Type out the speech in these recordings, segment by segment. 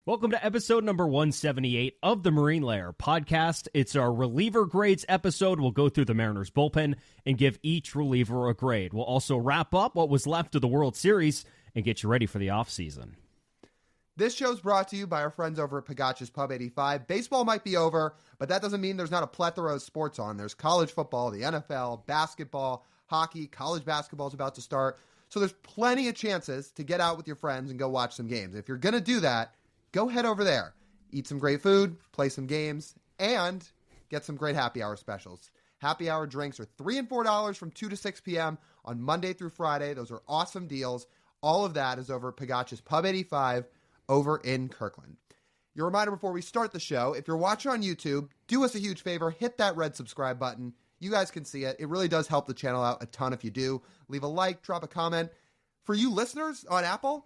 Welcome to episode number 178 of the Marine Layer podcast. It's our reliever grades episode. We'll go through the Mariners bullpen and give each reliever a grade. We'll also wrap up what was left of the World Series and get you ready for the offseason. This show's brought to you by our friends over at Pagach's Pub 85. Baseball might be over, but that doesn't mean there's not a plethora of sports on. There's college football, the NFL, basketball, hockey, college basketball is about to start. So there's plenty of chances to get out with your friends and go watch some games. If you're going to do that, go head over there, eat some great food, play some games, and get some great happy hour specials. Happy hour drinks are $3 and $4 from 2 to 6 p.m. on Monday through Friday. Those are awesome deals. All of that is over at Pagach's Pub 85 over in Kirkland. Your reminder before we start the show, if you're watching on YouTube, do us a huge favor, hit that red subscribe button. You guys can see it. It really does help the channel out a ton if you do. Leave a like, drop a comment. For you listeners on Apple,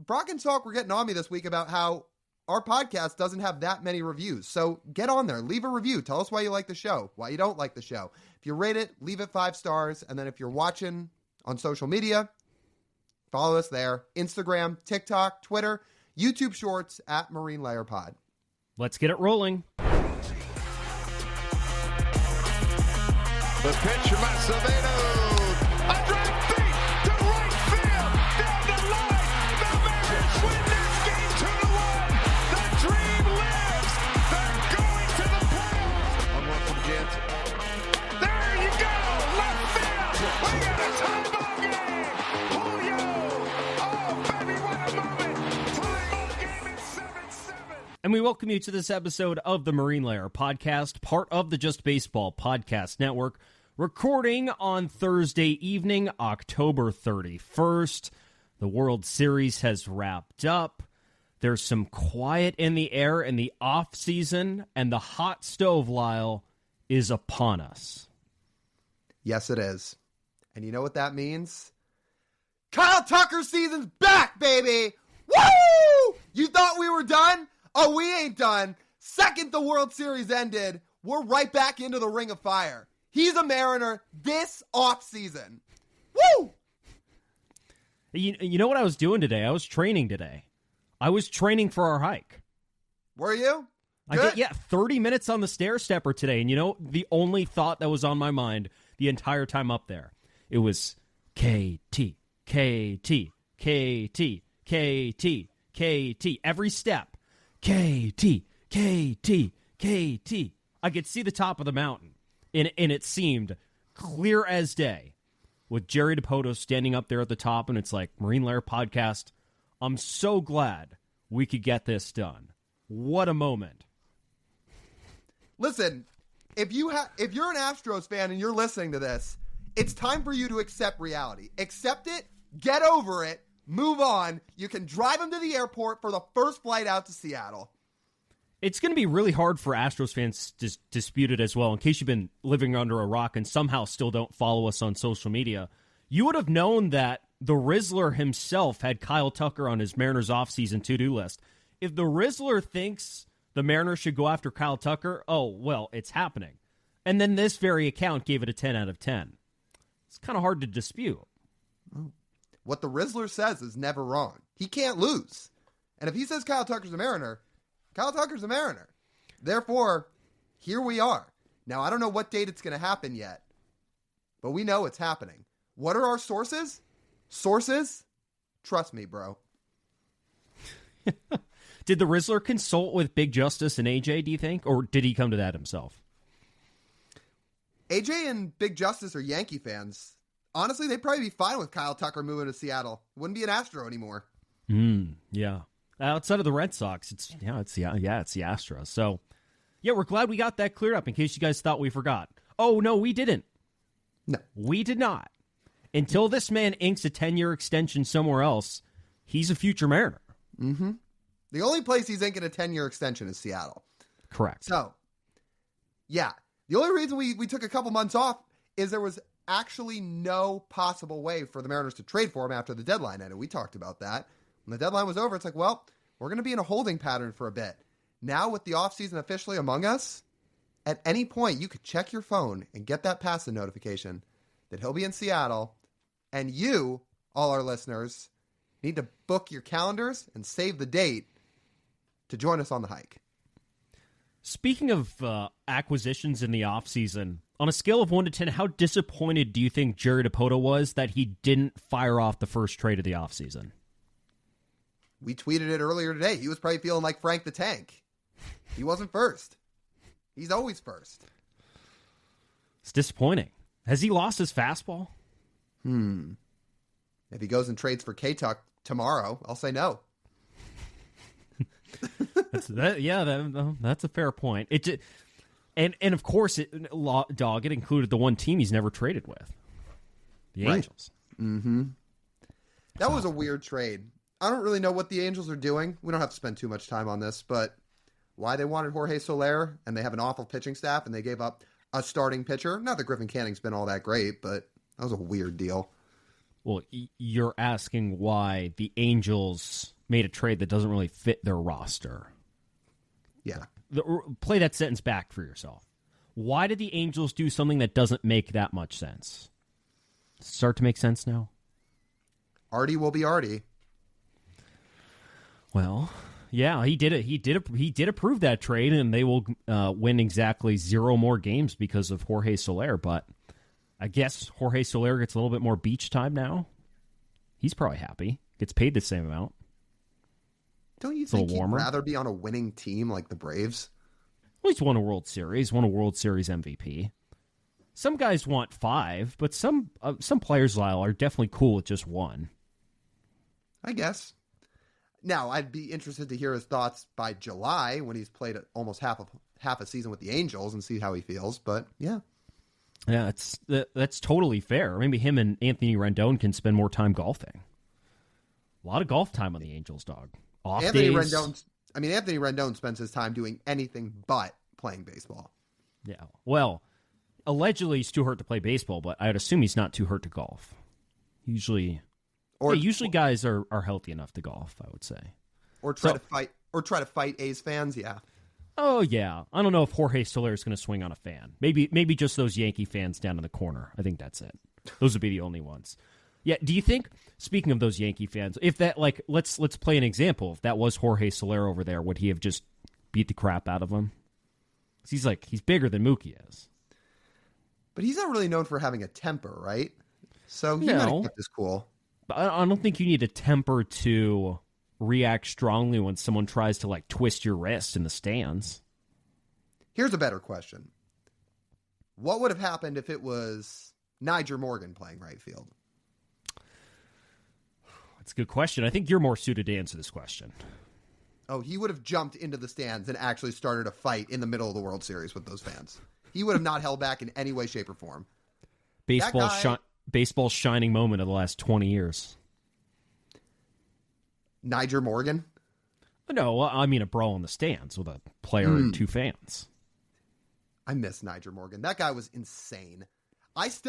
Brock and Salk were getting on me this week about how our podcast doesn't have that many reviews. So get on there, leave a review. Tell us why you like the show, why you don't like the show. If you rate it, leave it 5 stars. And then if you're watching on social media, follow us there. Instagram, TikTok, Twitter, YouTube Shorts at Marine Layer Pod. Let's get it rolling. The pitch from Saucedo. A drive feet to right field. Down the line. The Mariners win this game 2-1. The dream lives. They're going to the playoffs. 1-1 from Jansen. There you go. Left field. We got a tie ball game. Julio. Oh, baby, what a moment. Tie ball game at 7-7. And we welcome you to this episode of the Marine Layer podcast, part of the Just Baseball Podcast Network. Recording on Thursday evening, October 31st. The World Series has wrapped up. There's some quiet in the air in the off-season, and the hot stove, Lyle, is upon us. Yes, it is. And you know what that means? Kyle Tucker season's back, baby! Woo! You thought we were done? Oh, we ain't done. Second the World Series ended, we're right back into the ring of fire. He's a Mariner this offseason. Woo! You know what I was doing today? I was training today. I was training for our hike. Were you? I did, 30 minutes on the stair stepper today. And you know, the only thought that was on my mind the entire time up there, it was KT, KT, KT, KT, KT. Every step, KT, KT, KT. I could see the top of the mountain. And it seemed clear as day with Jerry DePoto standing up there at the top, and it's like, Marine Layer podcast, I'm so glad we could get this done. What a moment. Listen, if you're an Astros fan and you're listening to this, it's time for you to accept reality. Accept it, get over it, move on. You can drive them to the airport for the first flight out to Seattle. It's going to be really hard for Astros fans to dispute it as well. In case you've been living under a rock and somehow still don't follow us on social media, you would have known that the Rizzler himself had Kyle Tucker on his Mariners offseason to-do list. If the Rizzler thinks the Mariners should go after Kyle Tucker, oh, well, it's happening. And then this very account gave it a 10 out of 10. It's kind of hard to dispute. What the Rizzler says is never wrong. He can't lose. And if he says Kyle Tucker's a Mariner, Kyle Tucker's a Mariner. Therefore, here we are. Now, I don't know what date it's going to happen yet, but we know it's happening. What are our sources? Sources? Trust me, bro. Did the Rizzler consult with Big Justice and AJ, do you think? Or did he come to that himself? AJ and Big Justice are Yankee fans. Honestly, they'd probably be fine with Kyle Tucker moving to Seattle. Wouldn't be an Astro anymore. Yeah. Outside of the Red Sox, it's the Astros. So, yeah, we're glad we got that cleared up in case you guys thought we forgot. Oh, no, we didn't. No. We did not. Until this man inks a 10-year extension somewhere else, he's a future Mariner. Mm-hmm. The only place he's inking a 10-year extension is Seattle. Correct. So, yeah. The only reason we took a couple months off is there was actually no possible way for the Mariners to trade for him after the deadline ended. We talked about that. When the deadline was over, it's like, well, we're going to be in a holding pattern for a bit. Now, with the offseason officially among us, at any point, you could check your phone and get that pass-in notification that he'll be in Seattle. And you, all our listeners, need to book your calendars and save the date to join us on the hike. Speaking of acquisitions in the offseason, on a scale of 1 to 10, how disappointed do you think Jerry DiPoto was that he didn't fire off the first trade of the offseason? We tweeted it earlier today. He was probably feeling like Frank the Tank. He wasn't first. He's always first. It's disappointing. Has he lost his fastball? If he goes and trades for K-Tuck tomorrow, I'll say no. That's a fair point. And of course, it included the one team he's never traded with, the Angels. Mm-hmm. That was a weird trade. I don't really know what the Angels are doing. We don't have to spend too much time on this, but why they wanted Jorge Soler, and they have an awful pitching staff, and they gave up a starting pitcher. Not that Griffin Canning's been all that great, but that was a weird deal. Well, you're asking why the Angels made a trade that doesn't really fit their roster. Yeah. Play that sentence back for yourself. Why did the Angels do something that doesn't make that much sense? Start to make sense now? Artie will be Artie. Well, yeah, he did it. He did approve that trade, and they will win exactly 0 more games because of Jorge Soler. But I guess Jorge Soler gets a little bit more beach time now. He's probably happy. Gets paid the same amount. Don't you think he'd rather be on a winning team like the Braves? Well, he's won a World Series, won a World Series MVP. Some guys want 5, but some players, Lyle, are definitely cool with just 1. I guess. Now, I'd be interested to hear his thoughts by July when he's played almost half a season with the Angels and see how he feels. But yeah, that's totally fair. Maybe him and Anthony Rendon can spend more time golfing. A lot of golf time on the Angels, dog. Anthony Rendon spends his time doing anything but playing baseball. Yeah. Well, allegedly he's too hurt to play baseball, but I'd assume he's not too hurt to golf. Usually guys are healthy enough to golf, I would say. Or try to fight A's fans, yeah. Oh yeah. I don't know if Jorge Soler is going to swing on a fan. Maybe just those Yankee fans down in the corner. I think that's it. Those would be the only ones. Yeah, do you think, speaking of those Yankee fans, if that, like, let's play an example. If that was Jorge Soler over there, would he have just beat the crap out of him? 'Cause he's bigger than Mookie is. But he's not really known for having a temper, right? So he might have kept his cool. But I don't think you need a temper to react strongly when someone tries to, like, twist your wrist in the stands. Here's a better question. What would have happened if it was Nyjer Morgan playing right field? That's a good question. I think you're more suited to answer this question. Oh, he would have jumped into the stands and actually started a fight in the middle of the World Series with those fans. He would have not held back in any way, shape, or form. Baseball's shining moment of the last 20 years. Nyjer Morgan? No, I mean a brawl in the stands with a player and 2 fans. I miss Nyjer Morgan. That guy was insane. I've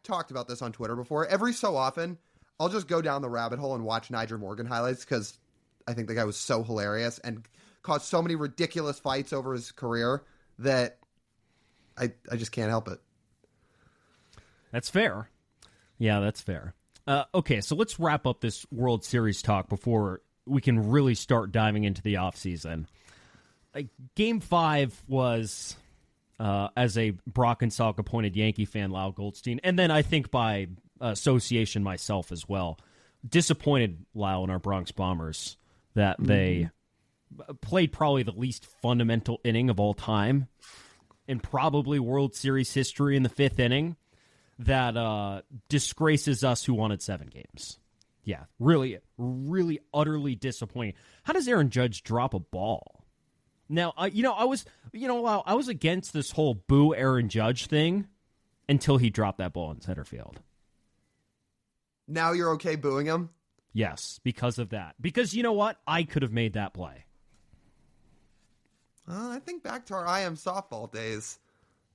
talked about this on Twitter before. Every so often, I'll just go down the rabbit hole and watch Nyjer Morgan highlights because I think the guy was so hilarious and caused so many ridiculous fights over his career that I just can't help it. That's fair. Yeah, that's fair. Okay, so let's wrap up this World Series talk before we can really start diving into the offseason. Game 5 was, as a Brock and Salk appointed Yankee fan, Lyle Goldstein, and then I think by association myself as well, disappointed Lyle in our Bronx Bombers that they played probably the least fundamental inning of all time in probably World Series history in the 5th inning that disgraces us who wanted 7 games. Yeah, really, really utterly disappointing. How does Aaron Judge drop a ball? Now, I was against this whole boo Aaron Judge thing until he dropped that ball in center field. Now you're okay booing him? Yes, because of that. Because you know what? I could have made that play. I think back to our I Am softball days.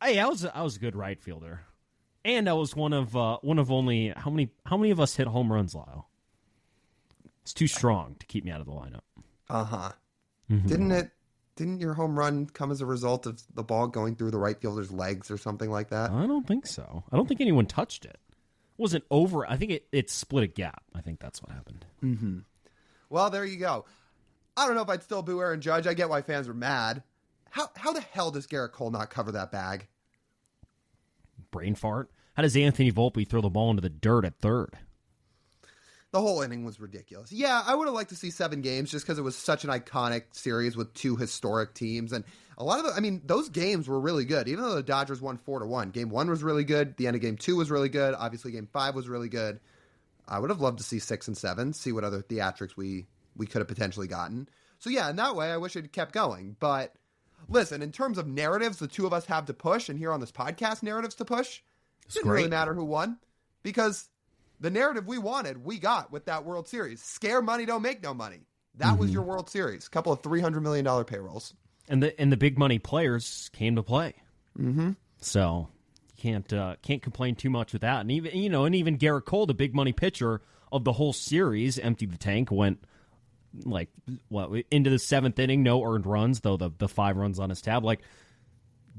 Hey, I was a good right fielder, and I was one of only how many of us hit home runs, Lyle? It's too strong to keep me out of the lineup. Mm-hmm. Didn't your home run come as a result of the ball going through the right fielder's legs or something like that? I don't think so. I don't think anyone touched it. It wasn't over. I think it split a gap. I think that's what happened. Mm-hmm. Well, there you go. I don't know if I'd still boo Aaron Judge. I get why fans are mad. How the hell does Garrett Cole not cover that bag? Brain fart. How does Anthony Volpe throw the ball into the dirt at third? The whole inning was ridiculous. Yeah, I would have liked to see 7 games just because it was such an iconic series with 2 historic teams. And a lot of those games were really good. Even though the Dodgers won 4-1. Game 1 was really good. The end of Game 2 was really good. Obviously, Game 5 was really good. I would have loved to see 6 and 7, see what other theatrics we could have potentially gotten. So yeah, in that way, I wish it had kept going. But listen, in terms of narratives the two of us have to push, and here on this podcast, narratives to push, it didn't really matter who won, because the narrative we wanted, we got with that World Series. Scare money, don't make no money. That was your World Series. A couple of $300 million payrolls. And the big money players came to play. Mm-hmm. So can't complain too much with that. And even Garrett Cole, the big money pitcher of the whole series, emptied the tank, went into the 7th inning, no earned runs, though the 5 runs on his tab. Like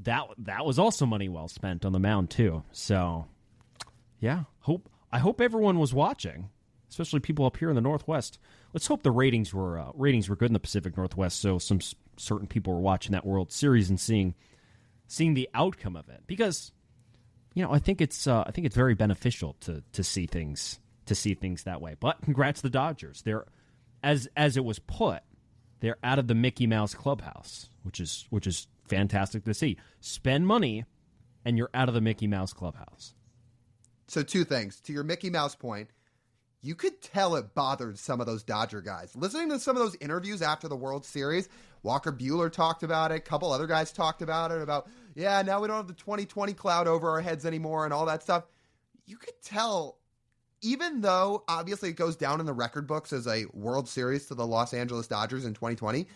that was also money well spent on the mound too. So yeah, I hope everyone was watching, especially people up here in the Northwest. Let's hope the ratings were good in the Pacific Northwest, so some certain people were watching that World Series and seeing the outcome of it. Because I think it's very beneficial to see things that way. But congrats to the Dodgers. They're as it was put, they're out of the Mickey Mouse clubhouse, which is fantastic to see. Spend money, and you're out of the Mickey Mouse clubhouse. So 2 things. To your Mickey Mouse point, you could tell it bothered some of those Dodger guys. Listening to some of those interviews after the World Series, Walker Buehler talked about it. A couple other guys talked about it, now we don't have the 2020 cloud over our heads anymore and all that stuff. You could tell, even though obviously it goes down in the record books as a World Series to the Los Angeles Dodgers in 2020,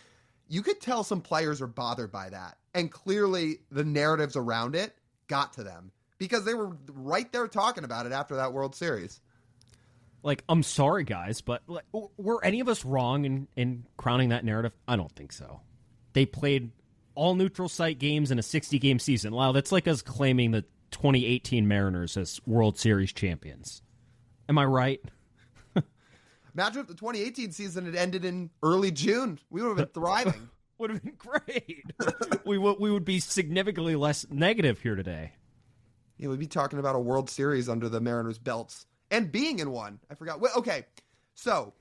you could tell some players are bothered by that. And clearly the narratives around it got to them, because they were right there talking about it after that World Series. Like, I'm sorry, guys, but were any of us wrong in crowning that narrative? I don't think so. They played all neutral site games in a 60-game season. Wow, that's like us claiming the 2018 Mariners as World Series champions. Am I right? Imagine if the 2018 season had ended in early June. We would have been thriving. Would have been great. we would be significantly less negative here today. Yeah, we'd be talking about a World Series under the Mariners' belts. And being in one. I forgot. Well, okay, so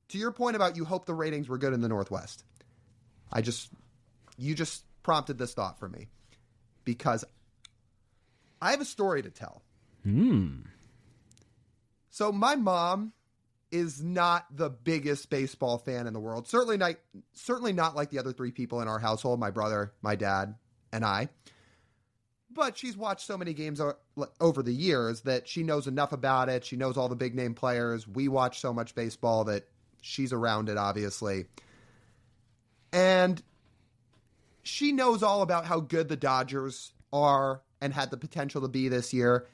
to your point about you hope the ratings were good in the Northwest, you just prompted this thought for me, because I have a story to tell. So my mom is not the biggest baseball fan in the world. Certainly not like the other 3 people in our household, my brother, my dad, and I. But she's watched so many games over the years that she knows enough about it. She knows all the big name players. We watch so much baseball that she's around it, obviously. And she knows all about how good the Dodgers are and had the potential to be this year.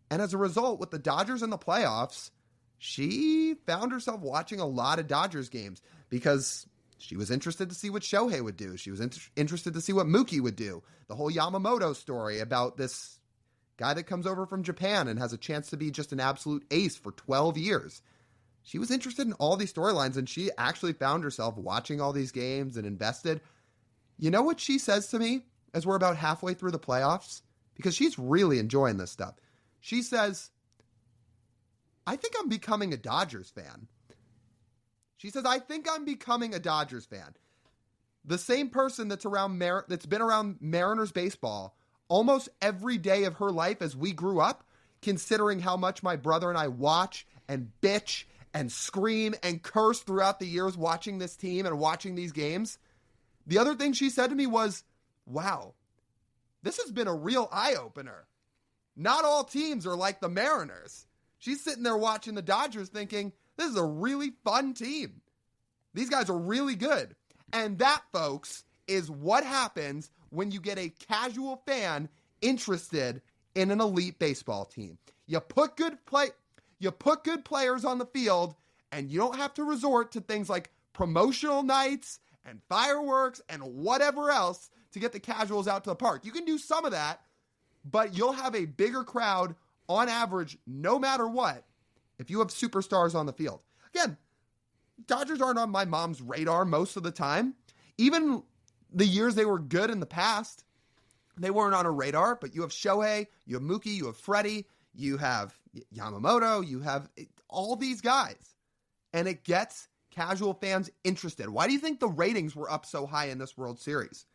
And as a result, with the Dodgers in the playoffs, she found herself watching a lot of Dodgers games because she was interested to see what Shohei would do. She was interested to see what Mookie would do. The whole Yamamoto story about this guy that comes over from Japan and has a chance to be just an absolute ace for 12 years. She was interested in all these storylines, and she actually found herself watching all these games and invested. You know what she says to me as we're about halfway through the playoffs? Because she's really enjoying this stuff. She says, I think I'm becoming a Dodgers fan. She says, I think I'm becoming a Dodgers fan. The same person that's been around Mariners baseball almost every day of her life as we grew up, considering how much my brother and I watch and bitch and scream and curse throughout the years watching this team and watching these games. The other thing she said to me was, wow, this has been a real eye-opener. Not all teams are like the Mariners. She's sitting there watching the Dodgers thinking, this is a really fun team. These guys are really good. And that, folks, is what happens when you get a casual fan interested in an elite baseball team. You put good players on the field, and you don't have to resort to things like promotional nights and fireworks and whatever else to get the casuals out to the park. You can do some of that, but you'll have a bigger crowd on average no matter what if you have superstars on the field. Again, Dodgers aren't on my mom's radar most of the time. Even the years they were good in the past, they weren't on a radar. But you have Shohei, you have Mookie, you have Freddie, you have Yamamoto, you have all these guys. And it gets casual fans interested. Why do you think the ratings were up so high in this World Series?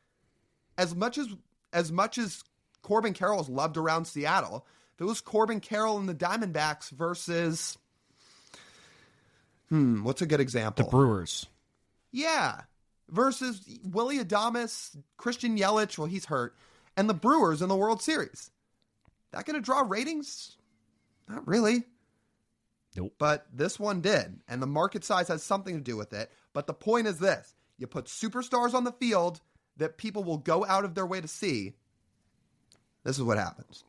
As much as Corbin Carroll is loved around Seattle, if it was Corbin Carroll and the Diamondbacks versus, what's a good example? The Brewers. Yeah. Versus Willie Adames, Christian Yelich, well, he's hurt, and the Brewers in the World Series. That going to draw ratings? Not really. Nope. But this one did, and the market size has something to do with it. But the point is this. You put superstars on the field that people will go out of their way to see. This is what happens.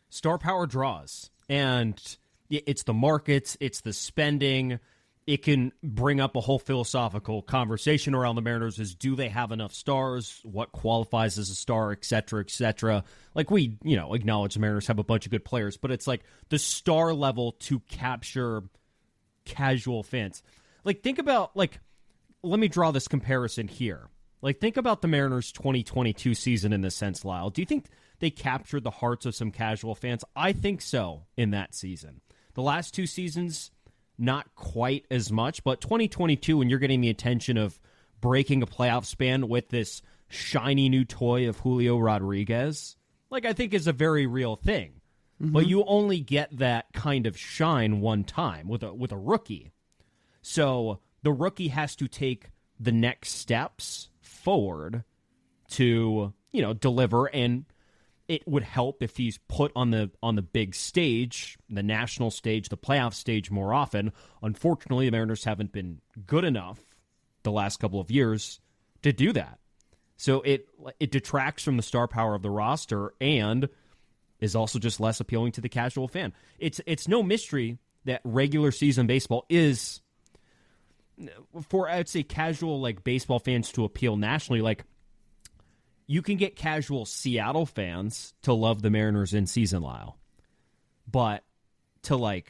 Star power draws, and it's the markets, it's the spending. It can bring up a whole philosophical conversation around the Mariners is, do they have enough stars? What qualifies as a star, et cetera, et cetera. Like, we, acknowledge the Mariners have a bunch of good players, but it's like the star level to capture casual fans. Like, think about, let me draw this comparison here. Like, think about the Mariners' 2022 season in this sense, Lyle. Do you think they captured the hearts of some casual fans? I think so in that season. The last two seasons, not quite as much, but 2022, when you're getting the attention of breaking a playoff span with this shiny new toy of Julio Rodriguez, I think is a very real thing. Mm-hmm. But you only get that kind of shine one time with a rookie. So the rookie has to take the next steps forward to, deliver, and it would help if he's put on the big stage, the national stage, the playoff stage more often. Unfortunately, the Mariners haven't been good enough the last couple of years to do that. So it detracts from the star power of the roster and is also just less appealing to the casual fan. It's no mystery that regular season baseball is, for, I'd say, casual baseball fans to appeal nationally. You can get casual Seattle fans to love the Mariners in season, Lyle. But to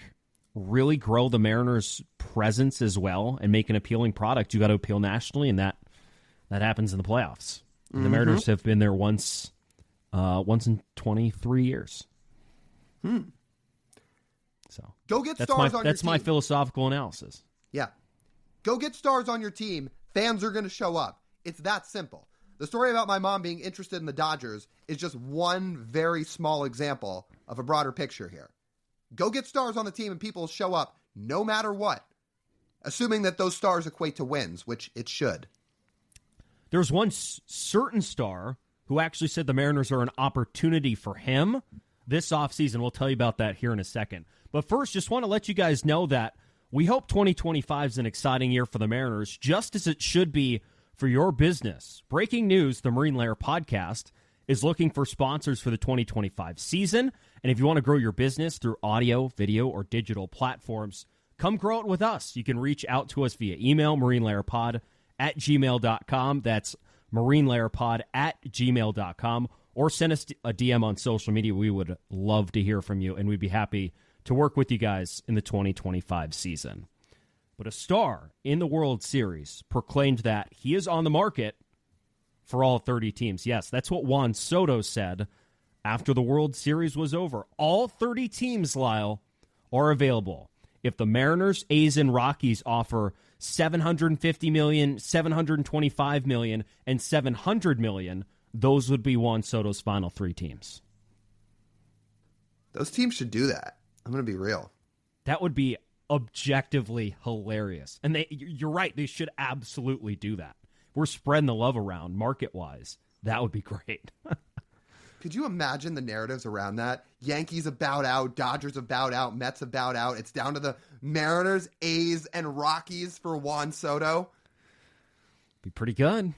really grow the Mariners' presence as well and make an appealing product, you got to appeal nationally, and that happens in the playoffs. Mm-hmm. The Mariners have been there once in 23 years. So go get stars on your team. That's my philosophical analysis. Yeah. Go get stars on your team. Fans are going to show up. It's that simple. The story about my mom being interested in the Dodgers is just one very small example of a broader picture here. Go get stars on the team and people will show up no matter what, assuming that those stars equate to wins, which it should. There's one certain star who actually said the Mariners are an opportunity for him this offseason. We'll tell you about that here in a second. But first, just want to let you guys know that we hope 2025 is an exciting year for the Mariners, just as it should be for your business. Breaking news, the Marine Layer podcast is looking for sponsors for the 2025 season. And if you want to grow your business through audio, video, or digital platforms, come grow it with us. You can reach out to us via email, marinelayerpod@gmail.com. That's marinelayerpod@gmail.com. Or send us a DM on social media. We would love to hear from you, and we'd be happy to work with you guys in the 2025 season. But a star in the World Series proclaimed that he is on the market for all 30 teams. Yes, that's what Juan Soto said after the World Series was over. All 30 teams, Lyle, are available. If the Mariners, A's, and Rockies offer $750 million, $725 million, and $700 million, those would be Juan Soto's final three teams. Those teams should do that. I'm going to be real. That would be objectively hilarious. And you're right, they should absolutely do that. We're spreading the love around market-wise. That would be great. Could you imagine the narratives around that? Yankees have bowed out, Dodgers have bowed out, Mets have bowed out. It's down to the Mariners, A's, and Rockies for Juan Soto. Be pretty good.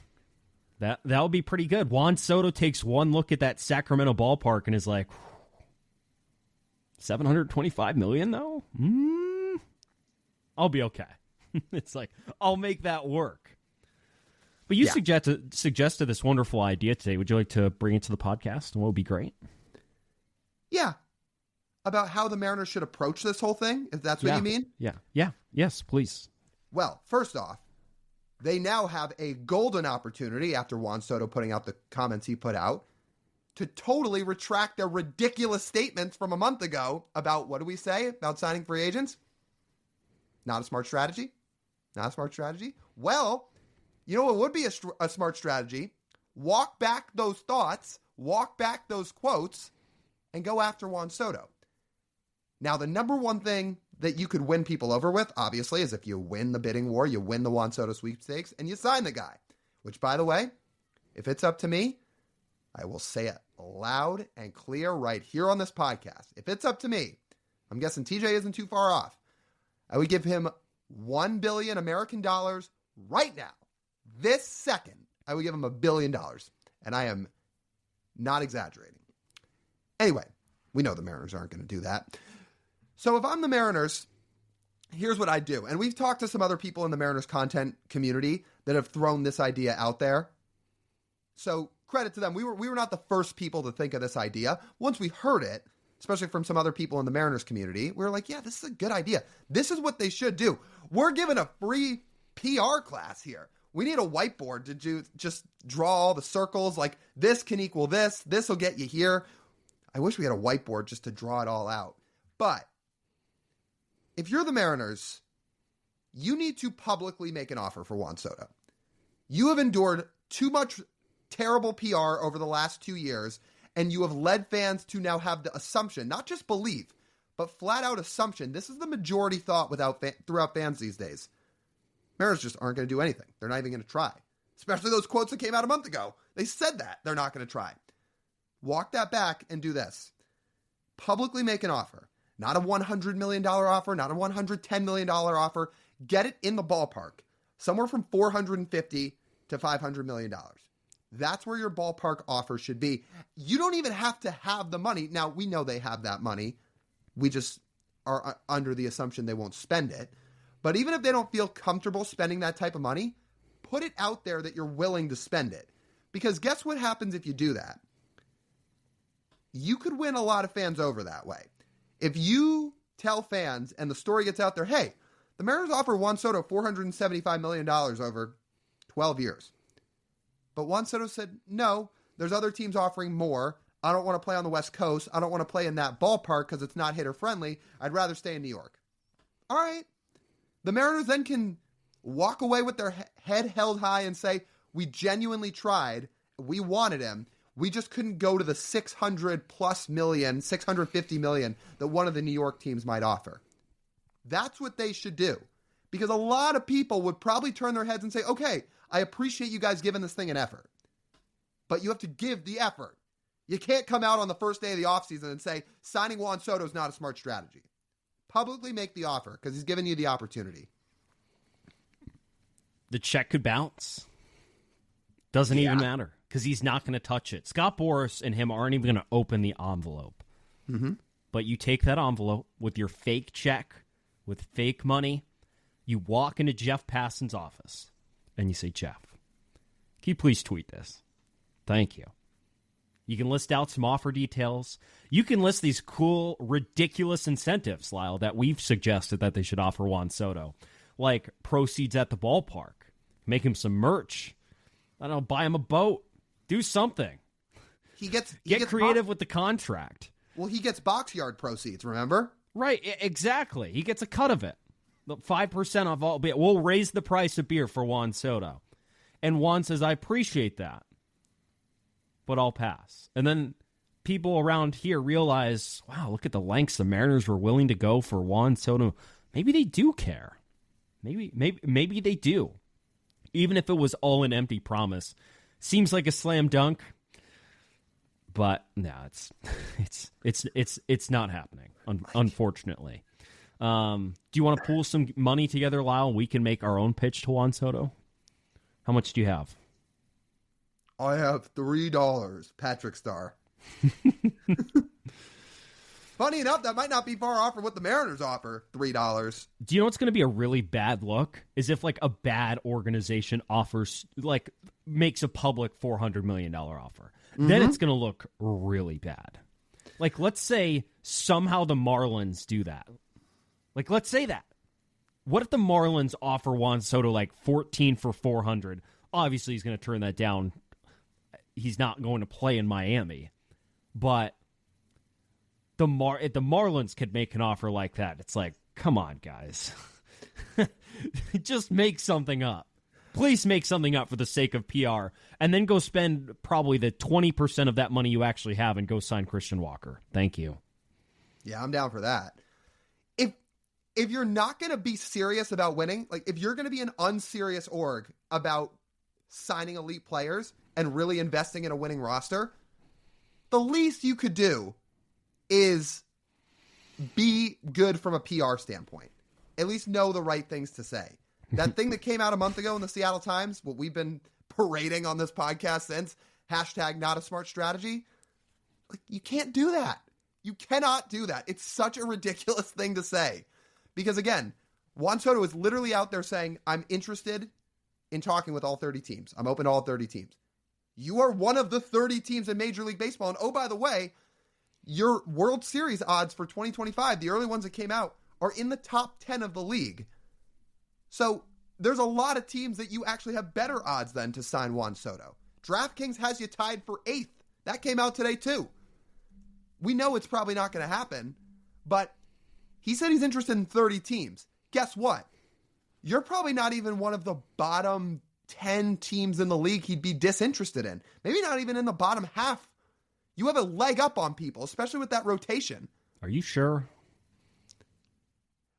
That would be pretty good. Juan Soto takes one look at that Sacramento ballpark and is like, $725 million, though? I'll be okay. It's like, I'll make that work. But you suggested this wonderful idea today. Would you like to bring it to the podcast? And what would be great? Yeah. About how the Mariners should approach this whole thing, if that's what you mean? Yeah. Yes, please. Well, first off, they now have a golden opportunity after Juan Soto putting out the comments he put out to totally retract their ridiculous statements from a month ago about, what do we say about signing free agents? Not a smart strategy. Not a smart strategy. Well, you know what would be a smart strategy? Walk back those thoughts, walk back those quotes, and go after Juan Soto. Now, the number one thing that you could win people over with, obviously, is if you win the bidding war, you win the Juan Soto sweepstakes, and you sign the guy. Which, by the way, if it's up to me, I will say it loud and clear right here on this podcast. If it's up to me, I'm guessing TJ isn't too far off. I would give him $1 billion American dollars right now. This second, I would give him $1 billion. And I am not exaggerating. Anyway, we know the Mariners aren't going to do that. So if I'm the Mariners, here's what I do. And we've talked to some other people in the Mariners content community that have thrown this idea out there. So credit to them. We were not the first people to think of this idea. Once we heard it, especially from some other people in the Mariners community, we were like, yeah, this is a good idea. This is what they should do. We're giving a free PR class here. We need a whiteboard to just draw all the circles, like this can equal this. This will get you here. I wish we had a whiteboard just to draw it all out. But if you're the Mariners, you need to publicly make an offer for Juan Soto. You have endured too much terrible PR over the last 2 years, and you have led fans to now have the assumption, not just belief, but flat out assumption. This is the majority thought throughout fans these days. Mariners just aren't going to do anything. They're not even going to try. Especially those quotes that came out a month ago. They said that they're not going to try. Walk that back and do this. Publicly make an offer. Not a $100 million offer, not a $110 million offer. Get it in the ballpark. Somewhere from $450 to $500 million. That's where your ballpark offer should be. You don't even have to have the money. Now, we know they have that money. We just are under the assumption they won't spend it. But even if they don't feel comfortable spending that type of money, put it out there that you're willing to spend it. Because guess what happens if you do that? You could win a lot of fans over that way. If you tell fans and the story gets out there, hey, the Mariners offer Juan Soto $475 million over 12 years. But Juan Soto said, no, there's other teams offering more. I don't want to play on the West Coast. I don't want to play in that ballpark because it's not hitter friendly. I'd rather stay in New York. All right. The Mariners then can walk away with their head held high and say, we genuinely tried. We wanted him. We just couldn't go to the $650 million that one of the New York teams might offer. That's what they should do. Because a lot of people would probably turn their heads and say, okay, I appreciate you guys giving this thing an effort. But you have to give the effort. You can't come out on the first day of the offseason and say, signing Juan Soto is not a smart strategy. Publicly make the offer because he's giving you the opportunity. The check could bounce. Doesn't even matter because he's not going to touch it. Scott Boras and him aren't even going to open the envelope. Mm-hmm. But you take that envelope with your fake check, with fake money, you walk into Jeff Passan's office, and you say, Jeff, can you please tweet this? Thank you. You can list out some offer details. You can list these cool, ridiculous incentives, Lyle, that we've suggested that they should offer Juan Soto. Like proceeds at the ballpark. Make him some merch. I don't know, buy him a boat. Do something. Get creative with the contract. Well, he gets box yard proceeds, remember? Right, exactly. He gets a cut of it. 5% of all beer. We'll raise the price of beer for Juan Soto. And Juan says, I appreciate that, but I'll pass. And then people around here realize, wow, look at the lengths the Mariners were willing to go for Juan Soto. Maybe they do care. Maybe they do. Even if it was all an empty promise. Seems like a slam dunk. But no, it's not happening, unfortunately. Do you want to pool some money together, Lyle? We can make our own pitch to Juan Soto. How much do you have? I have $3, Patrick Star. Funny enough, that might not be far off from what the Mariners offer, $3. Do you know what's going to be a really bad look? Is if like a bad organization offers, like makes a public $400 million offer. Mm-hmm. Then it's going to look really bad. Like let's say somehow the Marlins do that. Like let's say that. what if the Marlins offer Juan Soto like 14 for 400? Obviously, he's going to turn that down. He's not going to play in Miami. But if the Marlins could make an offer like that, it's like, come on, guys. Just make something up. Please make something up for the sake of PR, and then go spend probably the 20% of that money you actually have and go sign Christian Walker. Thank you. Yeah, I'm down for that. If you're not going to be serious about winning, like if you're going to be an unserious org about signing elite players and really investing in a winning roster, the least you could do is be good from a PR standpoint. At least know the right things to say. That thing that came out a month ago in the Seattle Times, what we've been parading on this podcast since, #NotASmartStrategy, like, you can't do that. You cannot do that. It's such a ridiculous thing to say. Because again, Juan Soto is literally out there saying, I'm interested in talking with all 30 teams. I'm open to all 30 teams. You are one of the 30 teams in Major League Baseball. And oh, by the way, your World Series odds for 2025, the early ones that came out, are in the top 10 of the league. So there's a lot of teams that you actually have better odds than to sign Juan Soto. DraftKings has you tied for 8th. That came out today too. We know it's probably not going to happen, but he said he's interested in 30 teams. Guess what? You're probably not even one of the bottom 10 teams in the league he'd be disinterested in. Maybe not even in the bottom half. You have a leg up on people, especially with that rotation. Are you sure?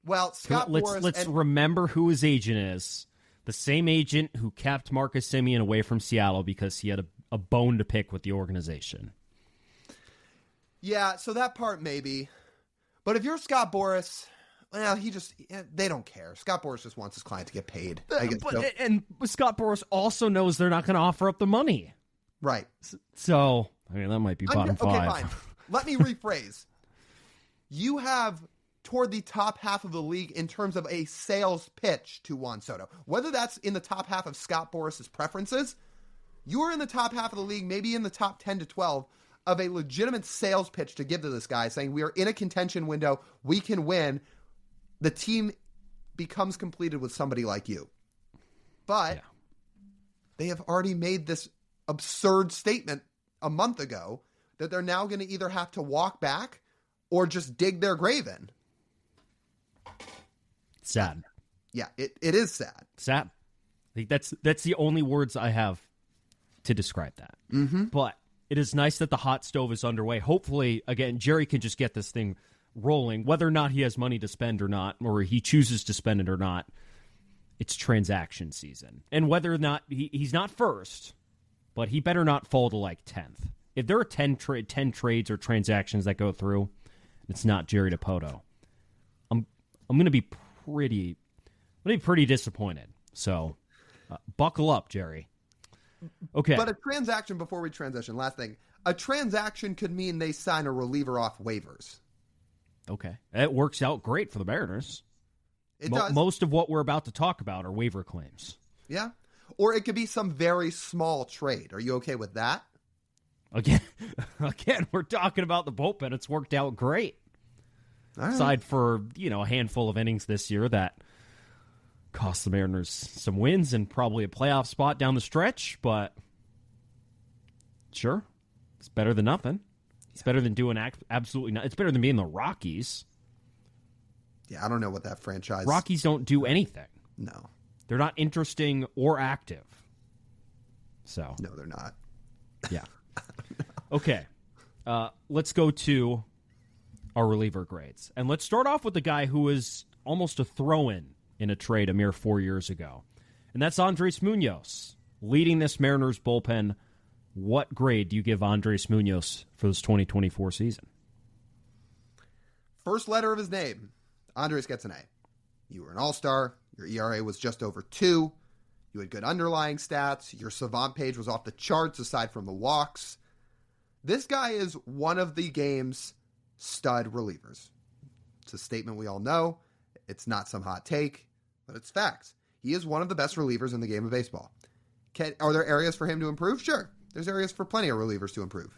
Well, Scott Boras... Let's remember who his agent is. The same agent who kept Marcus Semien away from Seattle because he had a bone to pick with the organization. Yeah, so that part maybe. But if you're Scott Boras, well, they don't care. Scott Boras just wants his client to get paid. And Scott Boras also knows they're not going to offer up the money. Right. So, I mean, that might be bottom five. Okay, fine. Let me rephrase. You have toward the top half of the league in terms of a sales pitch to Juan Soto. Whether that's in the top half of Scott Boras' preferences, you are in the top half of the league, maybe in the top 10 to 12, of a legitimate sales pitch to give to this guy, saying we are in a contention window, we can win, the team becomes completed with somebody like you. But they have already made this absurd statement a month ago that they're now going to either have to walk back or just dig their grave in. Sad. Yeah, it is sad. Sad. I think that's the only words I have to describe that. Mm-hmm. But it is nice that the hot stove is underway. Hopefully, again, Jerry can just get this thing rolling, whether or not he has money to spend or not, or he chooses to spend it or not. It's transaction season. And whether or not he's not first, but he better not fall to like 10th. If there are 10 trades or transactions that go through, it's not Jerry Dipoto. I'm going to be pretty disappointed. So buckle up, Jerry. Okay. But a transaction, before we transition, last thing, a transaction could mean they sign a reliever off waivers. Okay. It works out great for the Mariners. It does. Most of what we're about to talk about are waiver claims. Yeah. Or it could be some very small trade. Are you okay with that? Again, we're talking about the bullpen. It's worked out great. All right. Aside for, a handful of innings this year that cost the Mariners some wins and probably a playoff spot down the stretch, but sure, it's better than nothing. It's better than doing absolutely nothing. It's better than being the Rockies. Yeah, I don't know what that franchise... Rockies don't do anything. No. They're not interesting or active. So. No, they're not. Yeah. Okay. Let's go to our reliever grades. And let's start off with the guy who was almost a throw-in in a trade a mere 4 years ago. And that's Andres Munoz, leading this Mariners bullpen. What grade do you give Andres Munoz for this 2024 season? First letter of his name. Andres gets an A. You were an all-star. Your ERA was just over 2. You had good underlying stats. Your Savant page was off the charts aside from the walks. This guy is one of the game's stud relievers. It's a statement we all know. It's not some hot take, but it's facts. He is one of the best relievers in the game of baseball. Are there areas for him to improve? Sure. There's areas for plenty of relievers to improve.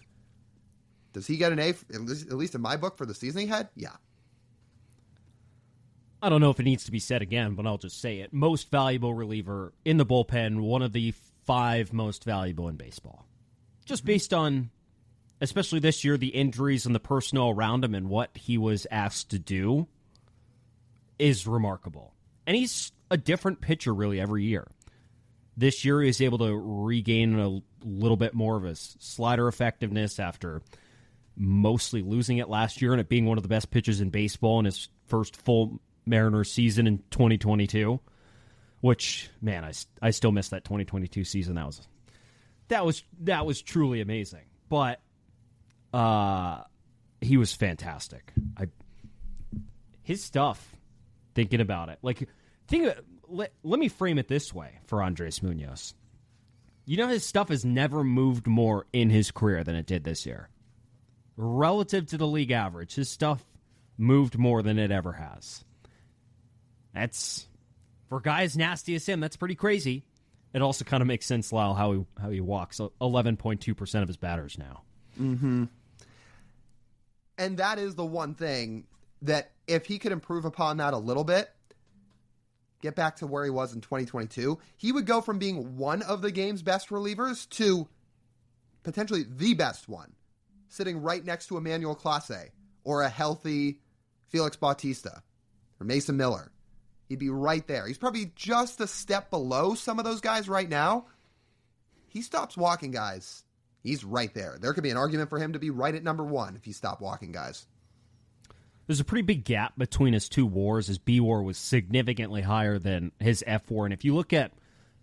Does he get an A, at least in my book, for the season he had? Yeah. I don't know if it needs to be said again, but I'll just say it. Most valuable reliever in the bullpen, one of the 5 most valuable in baseball. Just based on, especially this year, the injuries and the personnel around him and what he was asked to do is remarkable. And he's a different pitcher really every year. This year he was able to regain a little bit more of his slider effectiveness after mostly losing it last year and it being one of the best pitchers in baseball in his first full Mariners season in 2022, which, man, I still miss that 2022 season. That was truly amazing. But he was fantastic. His stuff, thinking about it, let me frame it this way for Andres Munoz. You know, his stuff has never moved more in his career than it did this year. Relative to the league average, his stuff moved more than it ever has. That's, for a guy as nasty as him, that's pretty crazy. It also kind of makes sense, Lyle, how he walks 11.2% of his batters now. Mm-hmm. And that is the one thing that if he could improve upon that a little bit, get back to where he was in 2022, he would go from being one of the game's best relievers to potentially the best one, sitting right next to Emmanuel Clase or a healthy Felix Bautista or Mason Miller. He'd be right there. He's probably just a step below some of those guys right now. He stops walking guys, he's right there. There could be an argument for him to be right at number 1 if he stopped walking guys. There's a pretty big gap between his 2 WARs. His B WAR was significantly higher than his F WAR. And if you look at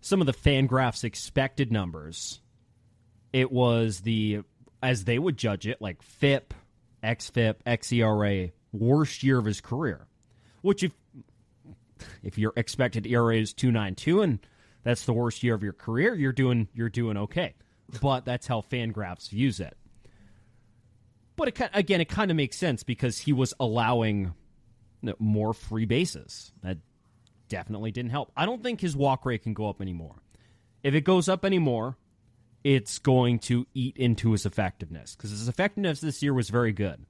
some of the Fangraphs expected numbers, it was as they would judge it, like FIP, XFIP, XERA, worst year of his career. Which if your expected ERA is 2.92 and that's the worst year of your career, you're doing okay. But that's how Fangraphs views it. But it kind of makes sense because he was allowing more free bases. That definitely didn't help. I don't think his walk rate can go up anymore. If it goes up anymore, it's going to eat into his effectiveness because his effectiveness this year was very good.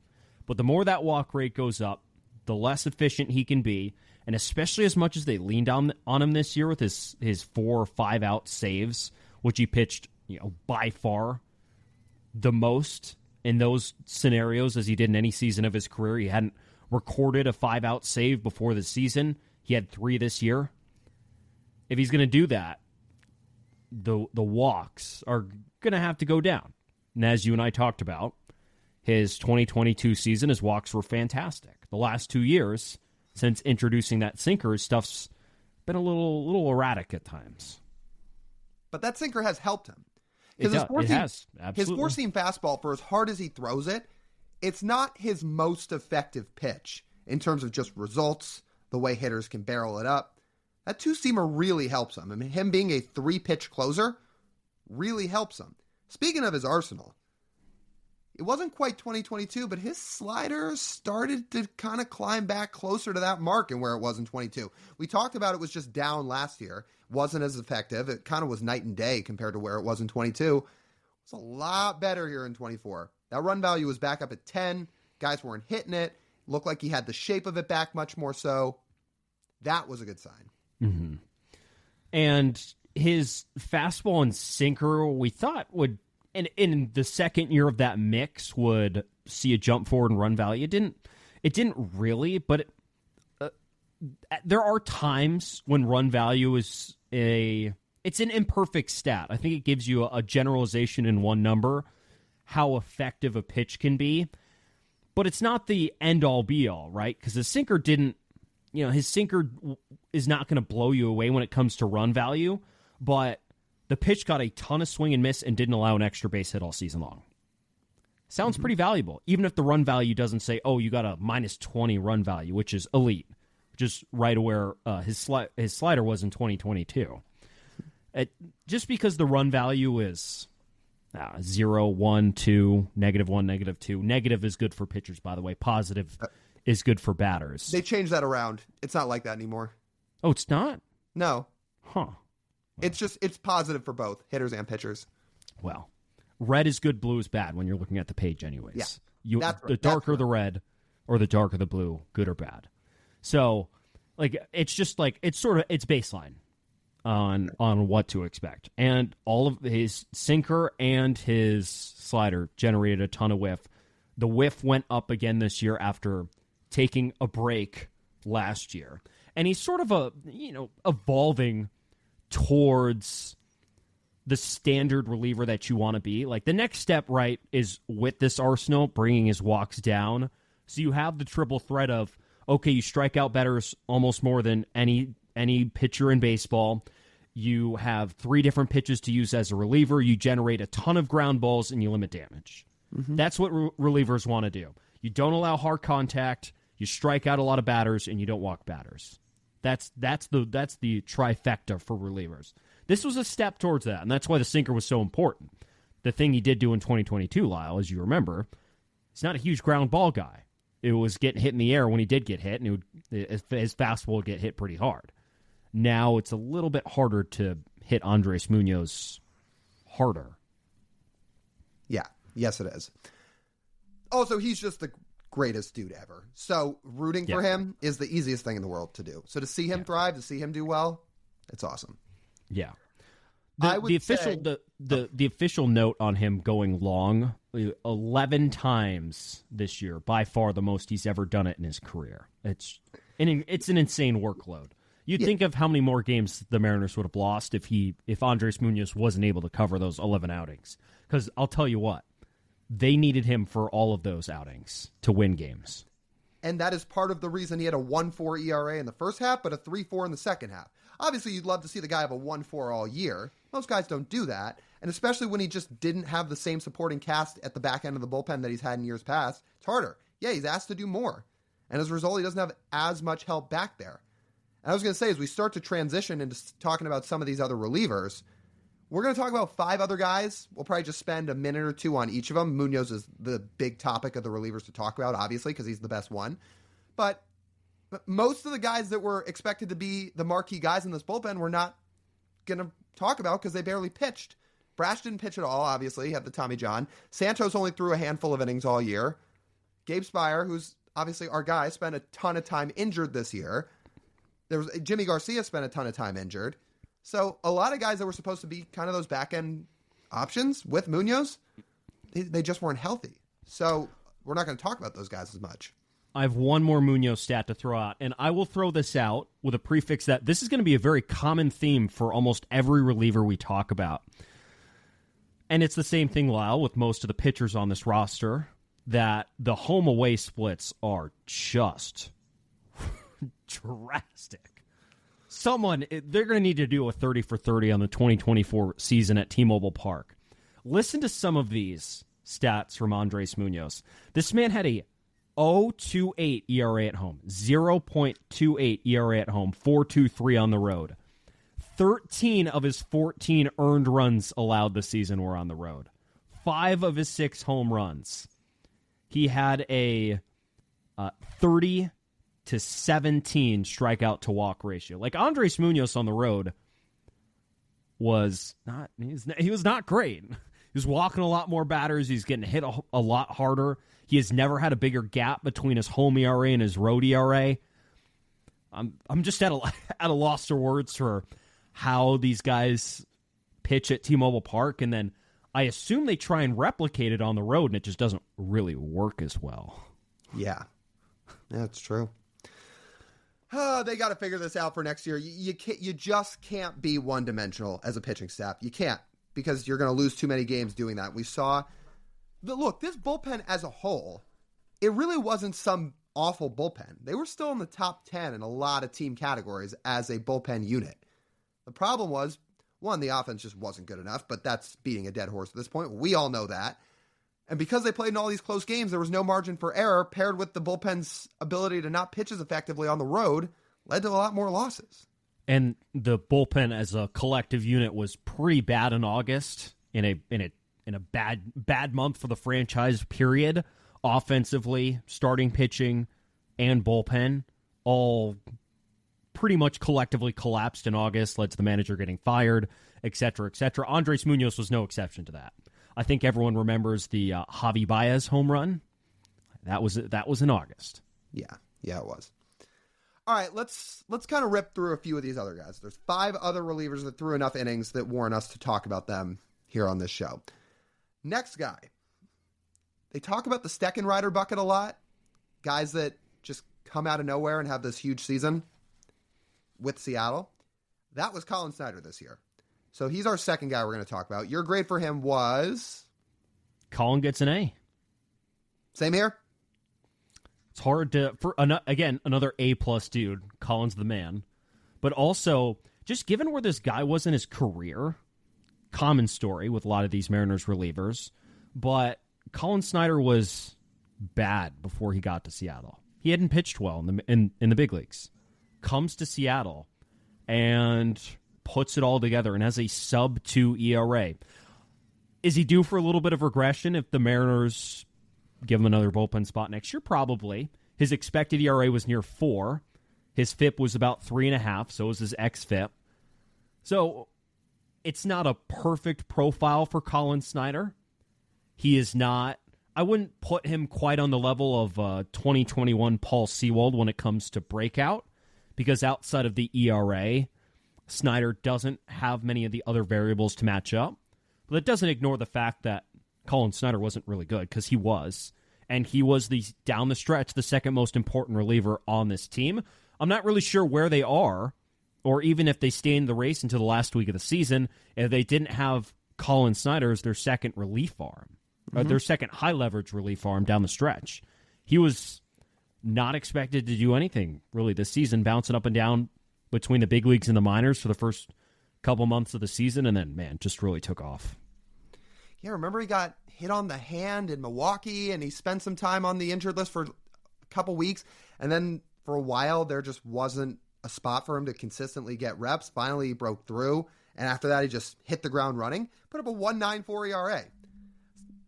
But the more that walk rate goes up, the less efficient he can be, and especially as much as they leaned on him this year with his 4 or 5 out saves, which he pitched, by far the most in those scenarios as he did in any season of his career. He hadn't recorded a 5 out save before the season. He had 3 this year. If he's going to do that, the walks are going to have to go down. And as you and I talked about, his 2022 season, his walks were fantastic. The last 2 years, since introducing that sinker, his stuff's been a little erratic at times. But that sinker has helped him. It has, absolutely. His four-seam fastball, for as hard as he throws it, it's not his most effective pitch in terms of just results, the way hitters can barrel it up. That two-seamer really helps him. I mean, him being a 3-pitch closer really helps him. Speaking of his arsenal, it wasn't quite 2022, but his slider started to kind of climb back closer to that mark and where it was in 22. We talked about it was just down last year. Wasn't as effective. It kind of was night and day compared to where it was in 22. It's a lot better here in 24. That run value was back up at 10. Guys weren't hitting it. Looked like he had the shape of it back much more so. That was a good sign. Mm-hmm. And his fastball and sinker, we thought would, and in the second year of that mix, would see a jump forward and run value. It didn't really, but there are times when run value is it's an imperfect stat. I think it gives you a generalization in one number, how effective a pitch can be, but it's not the end-all be-all, right? Because the sinker didn't, his sinker is not going to blow you away when it comes to run value, but the pitch got a ton of swing and miss and didn't allow an extra base hit all season long. Sounds pretty valuable, even if the run value doesn't say, oh, you got a -20 run value, which is elite, which is right where his slider was in 2022. Just because the run value is 0, 1, 2, -1, -2. Negative is good for pitchers, by the way. Positive is good for batters. They changed that around. It's not like that anymore. Oh, it's not? No. Huh. It's positive for both hitters and pitchers. Well, red is good, blue is bad when you're looking at the page anyways. Yeah, The darker the red or the darker the blue, good or bad. So Like, it's just like, it's baseline on what to expect. And all of his sinker and his slider generated a ton of whiff. The whiff went up again this year after taking a break last year. And he's sort of evolving towards the standard reliever that you want to be. Like, the next step, right, is with this arsenal, bringing his walks down. So you have the triple threat of, okay, you strike out batters almost more than any pitcher in baseball. You have 3 different pitches to use as a reliever. You generate a ton of ground balls, and you limit damage. Mm-hmm. That's what relievers want to do. You don't allow hard contact, you strike out a lot of batters, and you don't walk batters. That's the trifecta for relievers. This was a step towards that, and that's why the sinker was so important. The thing he did do in 2022, Lyle, as you remember, he's not a huge ground ball guy. It was getting hit in the air when he did get hit, and his fastball would get hit pretty hard. Now it's a little bit harder to hit Andres Munoz harder. Yeah, yes it is. Also, he's just the greatest dude ever. So rooting for him is the easiest thing in the world to do. So to see him thrive, to see him do well, it's awesome. Yeah. The official note on him going long, 11 times this year, by far the most he's ever done it in his career. It's an insane workload. You'd think of how many more games the Mariners would have lost if Andres Munoz wasn't able to cover those 11 outings. Because I'll tell you what, they needed him for all of those outings to win games. And that is part of the reason he had a 1.4 ERA in the first half, but a 3.4 in the second half. Obviously, you'd love to see the guy have a 1.4 all year. Most guys don't do that. And especially when he just didn't have the same supporting cast at the back end of the bullpen that he's had in years past, it's harder. Yeah, he's asked to do more. And as a result, he doesn't have as much help back there. And I was going to say, as we start to transition into talking about some of these other relievers, we're going to talk about 5 other guys. We'll probably just spend a minute or two on each of them. Munoz is the big topic of the relievers to talk about, obviously, because he's the best one. But most of the guys that were expected to be the marquee guys in this bullpen we're not going to talk about because they barely pitched. Brash didn't pitch at all, obviously. He had the Tommy John. Santos only threw a handful of innings all year. Gabe Speier, who's obviously our guy, spent a ton of time injured this year. Jimmy Garcia spent a ton of time injured. So a lot of guys that were supposed to be kind of those back-end options with Munoz, they just weren't healthy. So we're not going to talk about those guys as much. I have one more Munoz stat to throw out, and I will throw this out with a prefix that this is going to be a very common theme for almost every reliever we talk about. And it's the same thing, Lyle, with most of the pitchers on this roster, that the home-away splits are just drastic. They're going to need to do a 30 for 30 on the 2024 season at T-Mobile Park. Listen to some of these stats from Andres Munoz. This man had a 0.28 ERA at home, 0.28 ERA at home, 4.23 on the road. 13 of his 14 earned runs allowed this season were on the road. 5 of his 6 home runs. He had a 30 to 17 strikeout to walk ratio. Like, Andres Munoz on the road was not great. He was walking a lot more batters. He's getting hit a lot harder. He has never had a bigger gap between his home ERA and his road ERA. I'm just at a loss for words for how these guys pitch at T-Mobile Park, and then I assume they try and replicate it on the road, and it just doesn't really work as well. Yeah, that's true. They got to figure this out for next year. You just can't be one-dimensional as a pitching staff. You can't, because you're going to lose too many games doing that. We saw this bullpen as a whole, it really wasn't some awful bullpen. They were still in the top 10 in a lot of team categories as a bullpen unit. The problem was, one, the offense just wasn't good enough, but that's beating a dead horse at this point. We all know that. And because they played in all these close games, there was no margin for error, paired with the bullpen's ability to not pitch as effectively on the road, led to a lot more losses. And the bullpen as a collective unit was pretty bad in August, in a bad month for the franchise period. Offensively, starting pitching, and bullpen all pretty much collectively collapsed in August, led to the manager getting fired, etc., etc. Andres Munoz was no exception to that. I think everyone remembers the Javi Baez home run. That was in August. Yeah, it was. All right, let's kind of rip through a few of these other guys. There's 5 other relievers that threw enough innings that warrant us to talk about them here on this show. Next guy. They talk about the Stecken Rider bucket a lot. Guys that just come out of nowhere and have this huge season with Seattle. That was Collin Snider this year. So he's our second guy we're going to talk about. Your grade for him was? Collin gets an A. Same here. It's hard to, again, another A-plus dude. Collin's the man. But also, just given where this guy was in his career, common story with a lot of these Mariners relievers, but Collin Snider was bad before he got to Seattle. He hadn't pitched well in the big leagues. Comes to Seattle and puts it all together and has a sub-2 ERA. Is he due for a little bit of regression if the Mariners give him another bullpen spot next year? Probably. His expected ERA was near 4. His FIP was about 3.5, so was his xFIP. So it's not a perfect profile for Collin Snider. He is not, I wouldn't put him quite on the level of 2021 Paul Sewald when it comes to breakout, because outside of the ERA, Snider doesn't have many of the other variables to match up. But that doesn't ignore the fact that Collin Snider wasn't really good, because he was. And he was, down the stretch, the second most important reliever on this team. I'm not really sure where they are, or even if they stay in the race until the last week of the season, if they didn't have Collin Snider as their second relief arm, their second high-leverage relief arm down the stretch. He was not expected to do anything, really, this season, bouncing up and down between the big leagues and the minors for the first couple months of the season, and then, man, just really took off. Yeah, remember he got hit on the hand in Milwaukee, and he spent some time on the injured list for a couple weeks, and then for a while there just wasn't a spot for him to consistently get reps. Finally, he broke through, and after that, he just hit the ground running, put up a 1.94 ERA.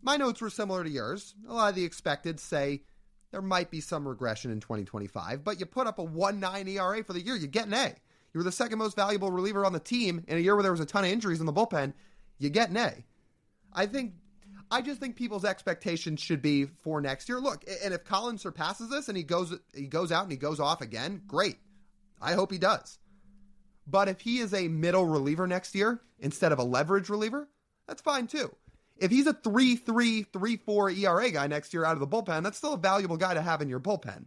My notes were similar to yours. A lot of the expected say there might be some regression in 2025, but you put up a 1.9 ERA for the year, you get an A. You were the second most valuable reliever on the team in a year where there was a ton of injuries in the bullpen. You get an A. I just think people's expectations should be for next year. Look, and if Collin surpasses this and he goes out and he goes off again, great. I hope he does. But if he is a middle reliever next year instead of a leverage reliever, that's fine too. If he's a 3.3, 3.4 ERA guy next year out of the bullpen, that's still a valuable guy to have in your bullpen.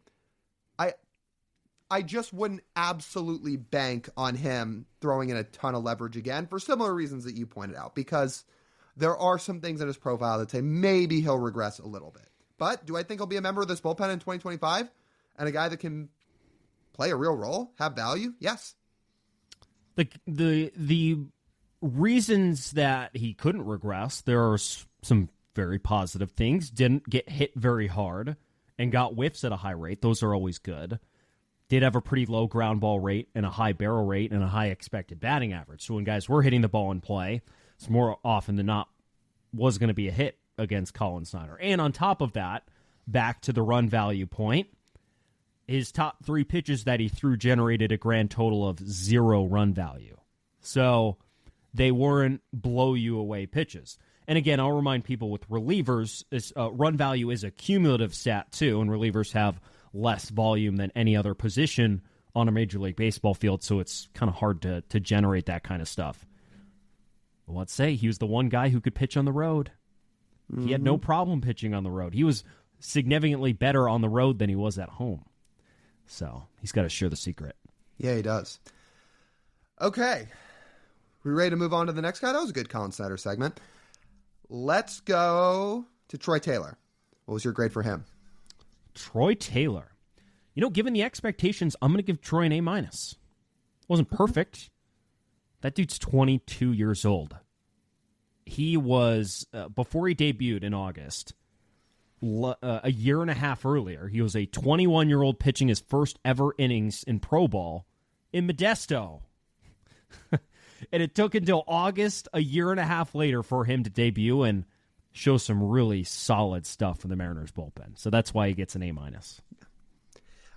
I just wouldn't absolutely bank on him throwing in a ton of leverage again for similar reasons that you pointed out, because there are some things in his profile that say maybe he'll regress a little bit. But do I think he'll be a member of this bullpen in 2025 and a guy that can play a real role, have value? Yes. The reasons that he couldn't regress, there are some very positive things. Didn't get hit very hard and got whiffs at a high rate. Those are always good. Did have a pretty low ground ball rate and a high barrel rate and a high expected batting average. So when guys were hitting the ball in play, it's more often than not was going to be a hit against Collin Snider. And on top of that, back to the run value point, his top 3 pitches that he threw generated a grand total of 0 run value. So they weren't blow-you-away pitches. And again, I'll remind people with relievers, run value is a cumulative stat too, and relievers have less volume than any other position on a Major League Baseball field, so it's kind of hard to generate that kind of stuff. Well, let's say he was the one guy who could pitch on the road. He had no problem pitching on the road. He was significantly better on the road than he was at home. So he's got to share the secret. Yeah, he does. Okay. We ready to move on to the next guy? That was a good Collin Snider segment. Let's go to Troy Taylor. What was your grade for him? Troy Taylor. You know, given the expectations, I'm going to give Troy an A-. Wasn't perfect. That dude's 22 years old. He was, before he debuted in August, a year and a half earlier, he was a 21-year-old pitching his first ever innings in Pro Ball in Modesto. And it took until August, a year and a half later, for him to debut and show some really solid stuff from the Mariners bullpen. So that's why he gets an A-.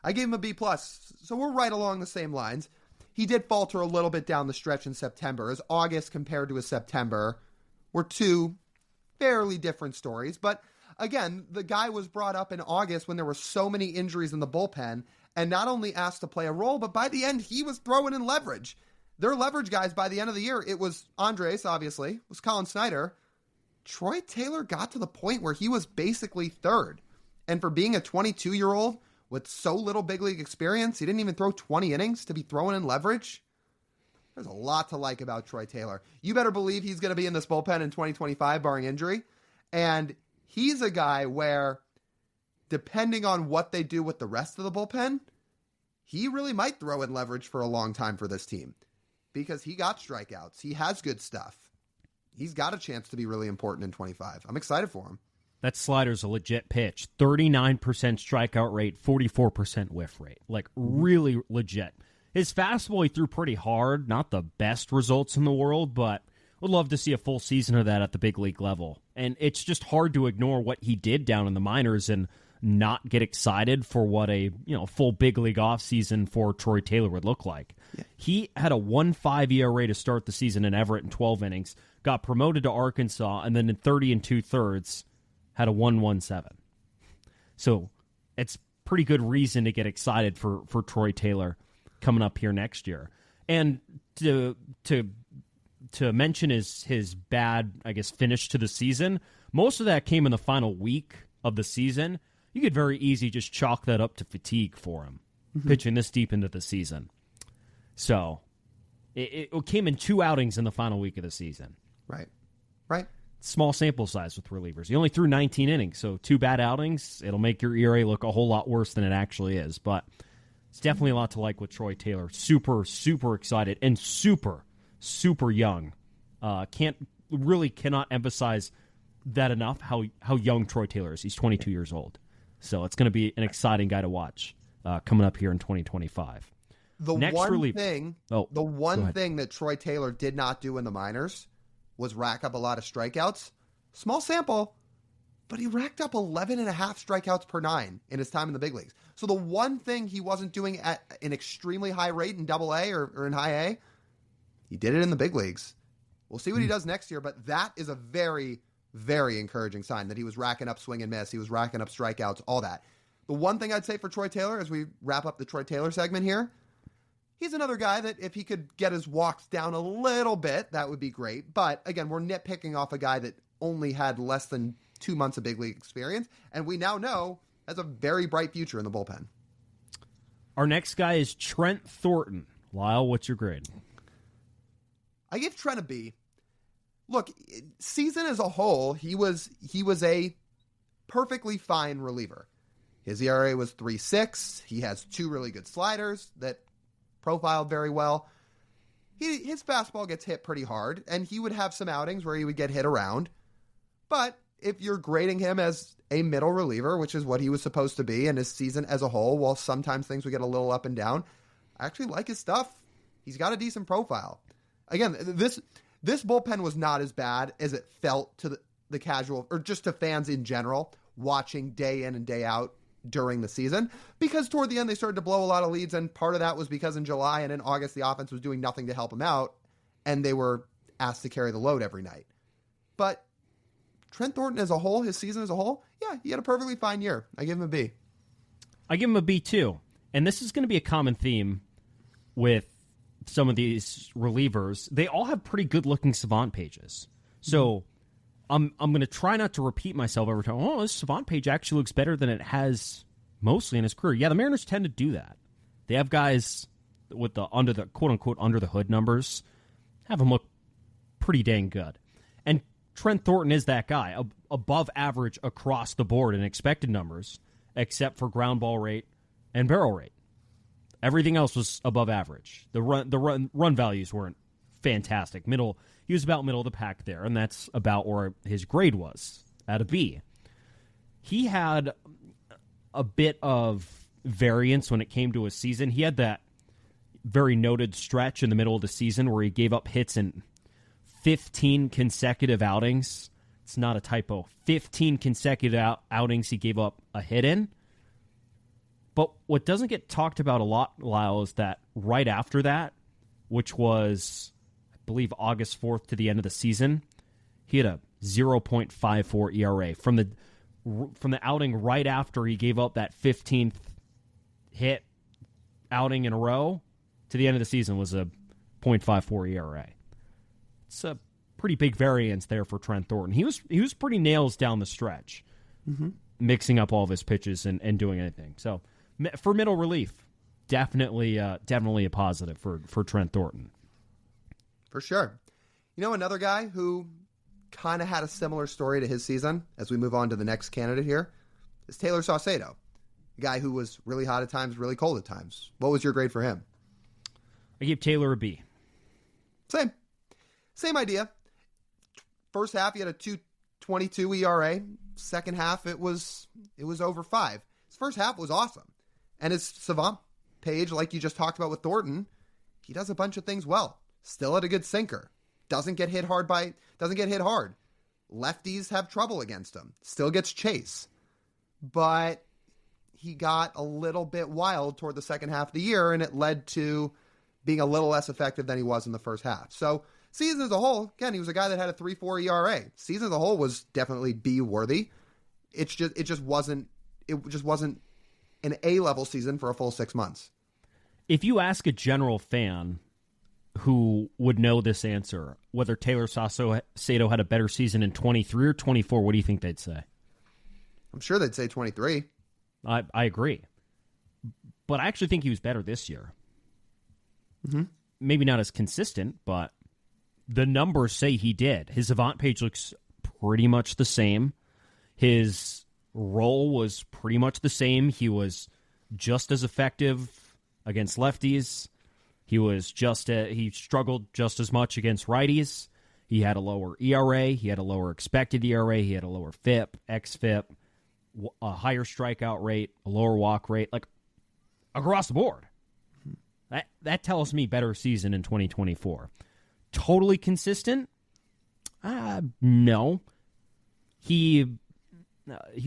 I gave him a B+, so we're right along the same lines. He did falter a little bit down the stretch in September. As August compared to a September were 2 fairly different stories, but again, the guy was brought up in August when there were so many injuries in the bullpen, and not only asked to play a role, but by the end, he was throwing in leverage. Their leverage guys by the end of the year, it was Andres, obviously, it was Collin Snider. Troy Taylor got to the point where he was basically third. And for being a 22-year-old with so little big league experience, he didn't even throw 20 innings to be throwing in leverage. There's a lot to like about Troy Taylor. You better believe he's going to be in this bullpen in 2025, barring injury. And he's a guy where, depending on what they do with the rest of the bullpen, he really might throw in leverage for a long time for this team. Because he got strikeouts. He has good stuff. He's got a chance to be really important in 25. I'm excited for him. That slider's a legit pitch. 39% strikeout rate, 44% whiff rate. Like, really legit. His fastball he threw pretty hard. Not the best results in the world, but would love to see a full season of that at the big league level. And it's just hard to ignore what he did down in the minors and not get excited for what a full big league offseason for Troy Taylor would look like. Yeah. He had a 1.5 ERA to start the season in Everett in 12 innings, got promoted to Arkansas, and then in 30 2/3 had a 1.17. So it's pretty good reason to get excited for Troy Taylor coming up here next year. And to mention his bad, I guess, finish to the season, most of that came in the final week of the season. You could very easily just chalk that up to fatigue for him, pitching this deep into the season. So it came in 2 outings in the final week of the season. Right. Small sample size with relievers. He only threw 19 innings, so 2 bad outings. It'll make your ERA look a whole lot worse than it actually is. But it's definitely a lot to like with Troy Taylor. Super, super excited and super, super young. Cannot emphasize that enough, how young Troy Taylor is. He's 22 years old. So it's going to be an exciting guy to watch coming up here in 2025. The one thing that Troy Taylor did not do in the minors was rack up a lot of strikeouts. Small sample, but he racked up 11.5 strikeouts per 9 in his time in the big leagues. So the one thing he wasn't doing at an extremely high rate in AA or in high A, he did it in the big leagues. We'll see what he does next year, but that is a very, very encouraging sign that he was racking up swing and miss. He was racking up strikeouts, all that. The one thing I'd say for Troy Taylor as we wrap up the Troy Taylor segment here, he's another guy that if he could get his walks down a little bit, that would be great. But again, we're nitpicking off a guy that only had less than 2 months of big league experience, and we now know has a very bright future in the bullpen. Our next guy is Trent Thornton. Lyle, what's your grade? I give Trent a B. Look, season as a whole, he was a perfectly fine reliever. His ERA was 3.6. He has 2 really good sliders that profiled very well. His fastball gets hit pretty hard, and he would have some outings where he would get hit around. But if you're grading him as a middle reliever, which is what he was supposed to be in his season as a whole, while sometimes things would get a little up and down, I actually like his stuff. He's got a decent profile. Again, this bullpen was not as bad as it felt to the casual, or just to fans in general, watching day in and day out during the season, because toward the end they started to blow a lot of leads, and part of that was because in July and in August the offense was doing nothing to help them out, and they were asked to carry the load every night. But Trent Thornton as a whole, his season as a whole, yeah, he had a perfectly fine year. I give him a B. I give him a B too. And this is going to be a common theme with some of these relievers. They all have pretty good looking Savant pages. So I'm going to try not to repeat myself every time. Oh, this Savant page actually looks better than it has mostly in his career. Yeah, the Mariners tend to do that. They have guys with the under the quote unquote under the hood numbers, have them look pretty dang good. And Trent Thornton is that guy, above average across the board in expected numbers, except for ground ball rate and barrel rate. Everything else was above average. The run values weren't fantastic. He was about middle of the pack there, and that's about where his grade was, at a B. He had a bit of variance when it came to his season. He had that very noted stretch in the middle of the season where he gave up hits in 15 consecutive outings. It's not a typo. 15 consecutive outings he gave up a hit in. But what doesn't get talked about a lot, Lyle, is that right after that, which was, I believe, August 4th to the end of the season, he had a 0.54 ERA. from the outing right after he gave up that 15th hit outing in a row to the end of the season was a .54 ERA. It's a pretty big variance there for Trent Thornton. He was pretty nails down the stretch, mixing up all of his pitches and doing anything. So for middle relief, definitely a positive for Trent Thornton. For sure. You know, another guy who kind of had a similar story to his season, as we move on to the next candidate here, is Tayler Saucedo. A guy who was really hot at times, really cold at times. What was your grade for him? I gave Taylor a B. Same idea. First half, he had a 2.22 ERA. Second half, it was over 5. His first half was awesome. And his savant page, like you just talked about with Thornton, he does a bunch of things well. Still at a good sinker. Doesn't get hit hard. Lefties have trouble against him. Still gets chase. But he got a little bit wild toward the second half of the year, and it led to being a little less effective than he was in the first half. So season as a whole, again, he was a guy that had a 3.4 ERA. Season as a whole was definitely B worthy. It just wasn't an A-level season for a full 6 months. If you ask a general fan who would know this answer, whether Tayler Saucedo had a better season in 23 or 24, what do you think they'd say? I'm sure they'd say 23. I agree. But I actually think he was better this year. Maybe not as consistent, but the numbers say he did. His Avant page looks pretty much the same. His role was pretty much the same. He was just as effective against lefties. He struggled just as much against righties. He had a lower ERA. He had a lower expected ERA. He had a lower FIP, xFIP, a higher strikeout rate, a lower walk rate, like across the board. That tells me better season in 2024. Totally consistent? No. He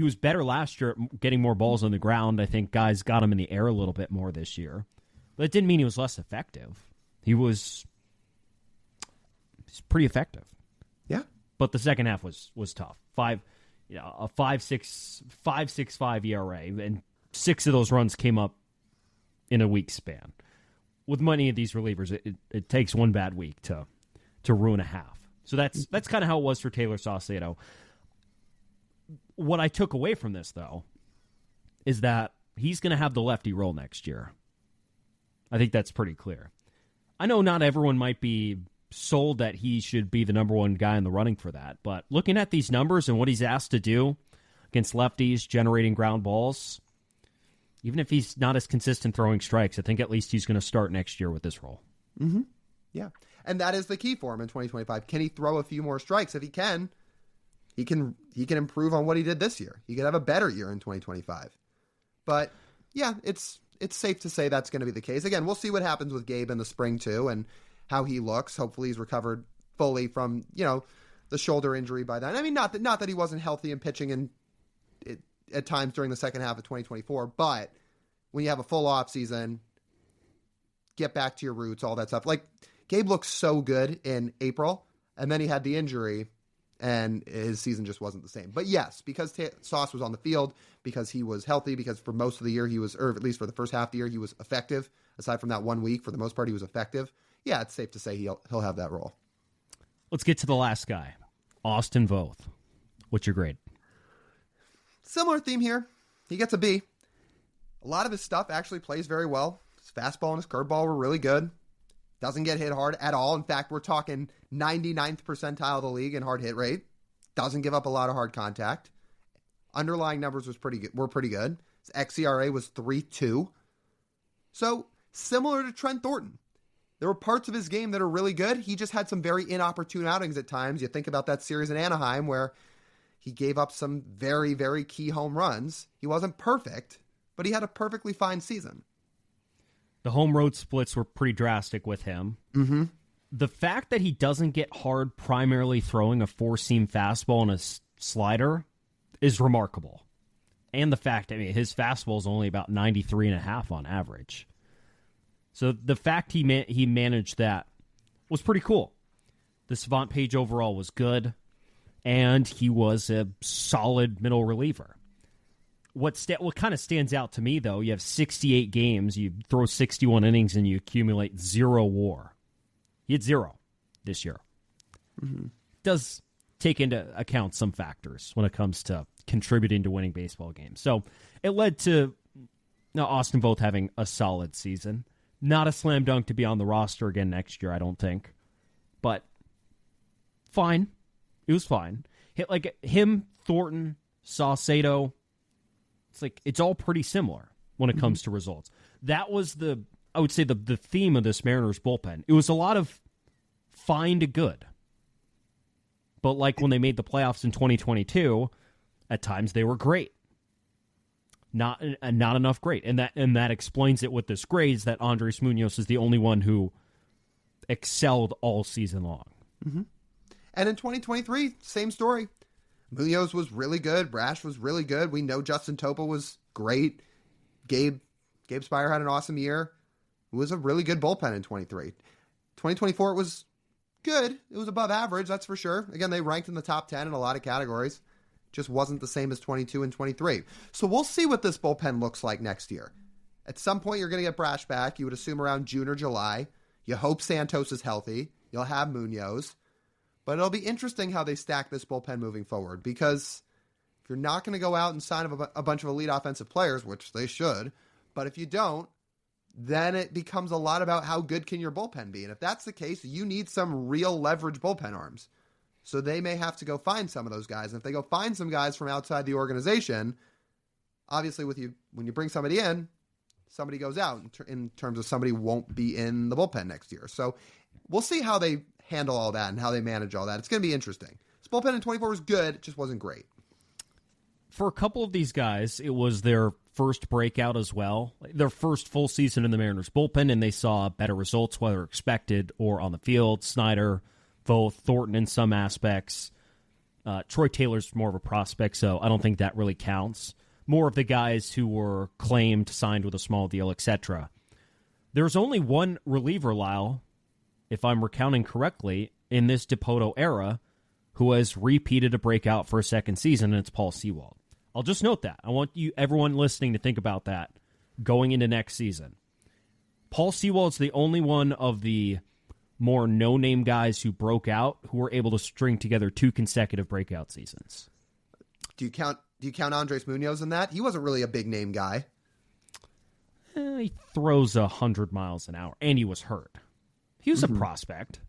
was better last year at getting more balls on the ground. I think guys got him in the air a little bit more this year. But it didn't mean he was less effective. He's pretty effective. Yeah. But the second half was tough. A 5.65 ERA, and 6 of those runs came up in a week span. With many of these relievers, it takes one bad week to ruin a half. So that's kind of how it was for Tayler Saucedo. What I took away from this, though, is that he's going to have the lefty role next year. I think that's pretty clear. I know not everyone might be sold that he should be the number one guy in the running for that, but looking at these numbers and what he's asked to do against lefties, generating ground balls, even if he's not as consistent throwing strikes, I think at least he's going to start next year with this role. Mm-hmm. Yeah. And that is the key for him in 2025. Can he throw a few more strikes? If he can improve on what he did this year. He could have a better year in 2025. But yeah, it's safe to say that's going to be the case. Again, we'll see what happens with Gabe in the spring too and how he looks. Hopefully he's recovered fully from, the shoulder injury by then. I mean, not that he wasn't healthy and pitching at times during the second half of 2024, but when you have a full off season, get back to your roots, all that stuff. Like Gabe looked so good in April, and then he had the injury, and his season just wasn't the same. But yes, because Sauce was on the field, because he was healthy, because for most of the year he was, or at least for the first half of the year, he was effective. Aside from that 1 week, for the most part, he was effective. Yeah, it's safe to say he'll have that role. Let's get to the last guy, Austin Voth. What's your grade? Similar theme here. He gets a B. A lot of his stuff actually plays very well. His fastball and his curveball were really good. Doesn't get hit hard at all. In fact, we're talking 99th percentile of the league in hard hit rate. Doesn't give up a lot of hard contact. Underlying numbers were pretty good. His xERA was 3.2. So similar to Trent Thornton. There were parts of his game that are really good. He just had some very inopportune outings at times. You think about that series in Anaheim where he gave up some very, very key home runs. He wasn't perfect, but he had a perfectly fine season. The home road splits were pretty drastic with him. Mm-hmm. The fact that he doesn't get hard primarily throwing a four-seam fastball and a slider is remarkable. And the fact, his fastball is only about 93.5 on average. So the fact he managed that was pretty cool. The Savant page overall was good. and he was a solid middle reliever. What kind of stands out to me, though, you have 68 games, you throw 61 innings, and you accumulate 0 WAR. He had 0 this year. Mm-hmm. Does take into account some factors when it comes to contributing to winning baseball games. So it led to Austin Voth having a solid season. Not a slam dunk to be on the roster again next year, I don't think. But fine. It was fine. Like him, Thornton, Saucedo, it's all pretty similar when it comes to results. That was I would say the theme of this Mariners bullpen. It was a lot of fine to good. But like when they made the playoffs in 2022, at times they were great. Not enough great. And that explains it with this grades that Andres Munoz is the only one who excelled all season long. Mm-hmm. And in 2023, same story. Munoz was really good. Brash was really good. We know Justin Topa was great. Gabe Spire had an awesome year. It was a really good bullpen in 23. 2024, it was good. It was above average, that's for sure. Again, they ranked in the top 10 in a lot of categories. Just wasn't the same as 22 and 23. So we'll see what this bullpen looks like next year. At some point, you're going to get Brash back. You would assume around June or July. You hope Santos is healthy. You'll have Munoz. But it'll be interesting how they stack this bullpen moving forward, because if you're not going to go out and sign a bunch of elite offensive players, which they should, but if you don't, then it becomes a lot about how good can your bullpen be. And if that's the case, you need some real leverage bullpen arms. So they may have to go find some of those guys. And if they go find some guys from outside the organization, obviously when you bring somebody in, somebody goes out in terms of somebody won't be in the bullpen next year. So we'll see how they handle all that and how they manage all that. It's going to be interesting. This bullpen in 24 was good. It just wasn't great. For a couple of these guys, it was their first breakout as well. Their first full season in the Mariners bullpen, and they saw better results, whether expected or on the field. Snider, Voth, Thornton in some aspects. Troy Taylor's more of a prospect, so I don't think that really counts. More of the guys who were claimed, signed with a small deal, etc. There's only one reliever, Lyle, if I'm recounting correctly, in this Dipoto era, who has repeated a breakout for a second season, and it's Paul Sewald. I'll just note that. I want everyone listening to think about that going into next season. Paul Sewald's the only one of the more no-name guys who broke out who were able to string together 2 consecutive breakout seasons. Do you count Andres Munoz in that? He wasn't really a big-name guy. He throws 100 miles an hour, and he was hurt. He was a prospect.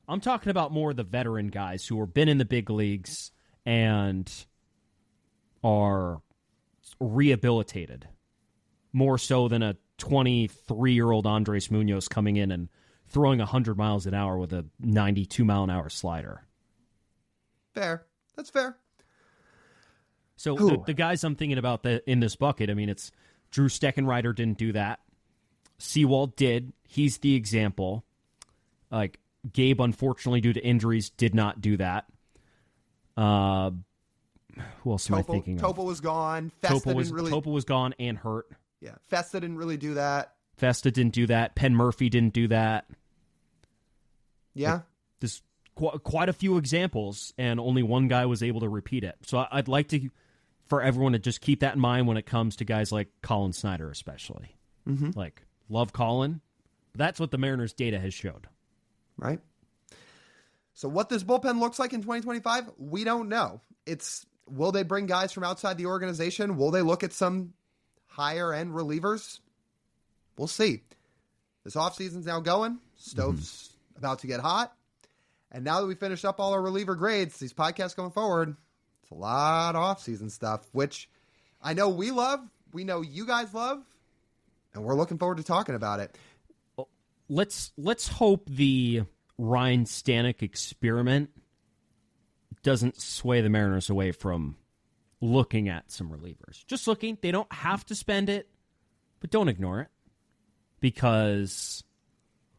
I'm talking about more the veteran guys who have been in the big leagues and are rehabilitated, more so than a 23-year-old Andres Munoz coming in and throwing 100 miles an hour with a 92-mile-an-hour slider. Fair. That's fair. So the guys I'm thinking about in this bucket, I mean, it's Drew Steckenrider didn't do that. Sewald did. He's the example. Like, Gabe, unfortunately, due to injuries, did not do that. Who else am I thinking of? Topa was gone. Topa was gone and hurt. Yeah, Festa didn't really do that. Festa didn't do that. Penn Murphy didn't do that. Yeah. There's quite a few examples, and only one guy was able to repeat it. So I'd like for everyone to just keep that in mind when it comes to guys like Collin Snider especially. Mm-hmm. Like, love Collin. That's what the Mariners data has showed. Right. So what this bullpen looks like in 2025, we don't know. Will they bring guys from outside the organization? Will they look at some higher-end relievers? We'll see. This offseason's now going. Stove's about to get hot. And now that we finished up all our reliever grades, these podcasts going forward, it's a lot of offseason stuff, which I know we love, we know you guys love, and we're looking forward to talking about it. Let's hope the Ryan Stanek experiment doesn't sway the Mariners away from looking at some relievers. Just looking. They don't have to spend it, but don't ignore it. Because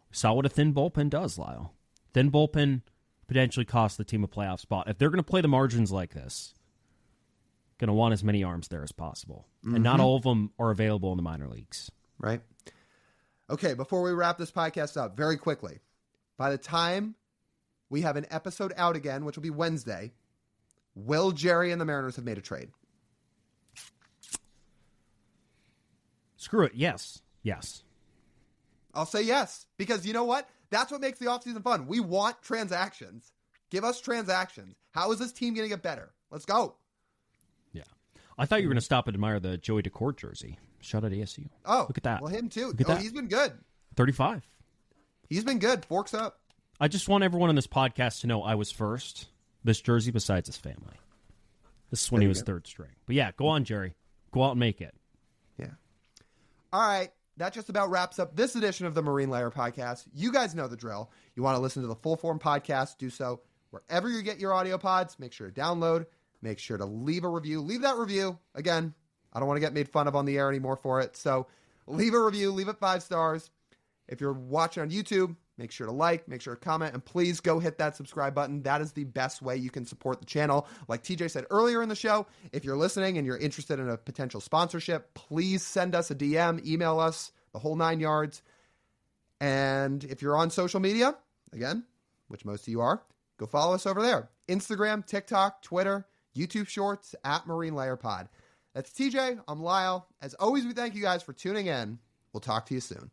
we saw what a thin bullpen does, Lyle. Thin bullpen potentially costs the team a playoff spot. If they're going to play the margins like this, going to want as many arms there as possible. Mm-hmm. And not all of them are available in the minor leagues. Right. Okay, before we wrap this podcast up, very quickly, by the time we have an episode out again, which will be Wednesday. Will Jerry and the Mariners have made a trade? Screw it. Yes. Yes. I'll say yes, because you know what? That's what makes the offseason fun. We want transactions. Give us transactions. How is this team going to get better? Let's go. Yeah. I thought you were going to stop and admire the Joey DeCourt jersey. Shout out ASU. Oh, look at that. Well, him too. Look at that. He's been good. 35. He's been good. Forks up. I just want everyone on this podcast to know I was first. This jersey besides his family. This is when he was third string. But yeah, go on, Jerry. Go out and make it. Yeah. All right. That just about wraps up this edition of the Marine Layer Podcast. You guys know the drill. You want to listen to the full form podcast, do so wherever you get your audio pods. Make sure to download. Make sure to leave a review. Leave that review. Again, I don't want to get made fun of on the air anymore for it. So leave a review. Leave it 5 stars. If you're watching on YouTube, make sure to like, make sure to comment, and please go hit that subscribe button. That is the best way you can support the channel. Like TJ said earlier in the show, if you're listening and you're interested in a potential sponsorship, please send us a DM, email us, the whole 9 yards. And if you're on social media, again, which most of you are, go follow us over there. Instagram, TikTok, Twitter, YouTube Shorts, @MarineLayerPod. That's TJ. I'm Lyle. As always, we thank you guys for tuning in. We'll talk to you soon.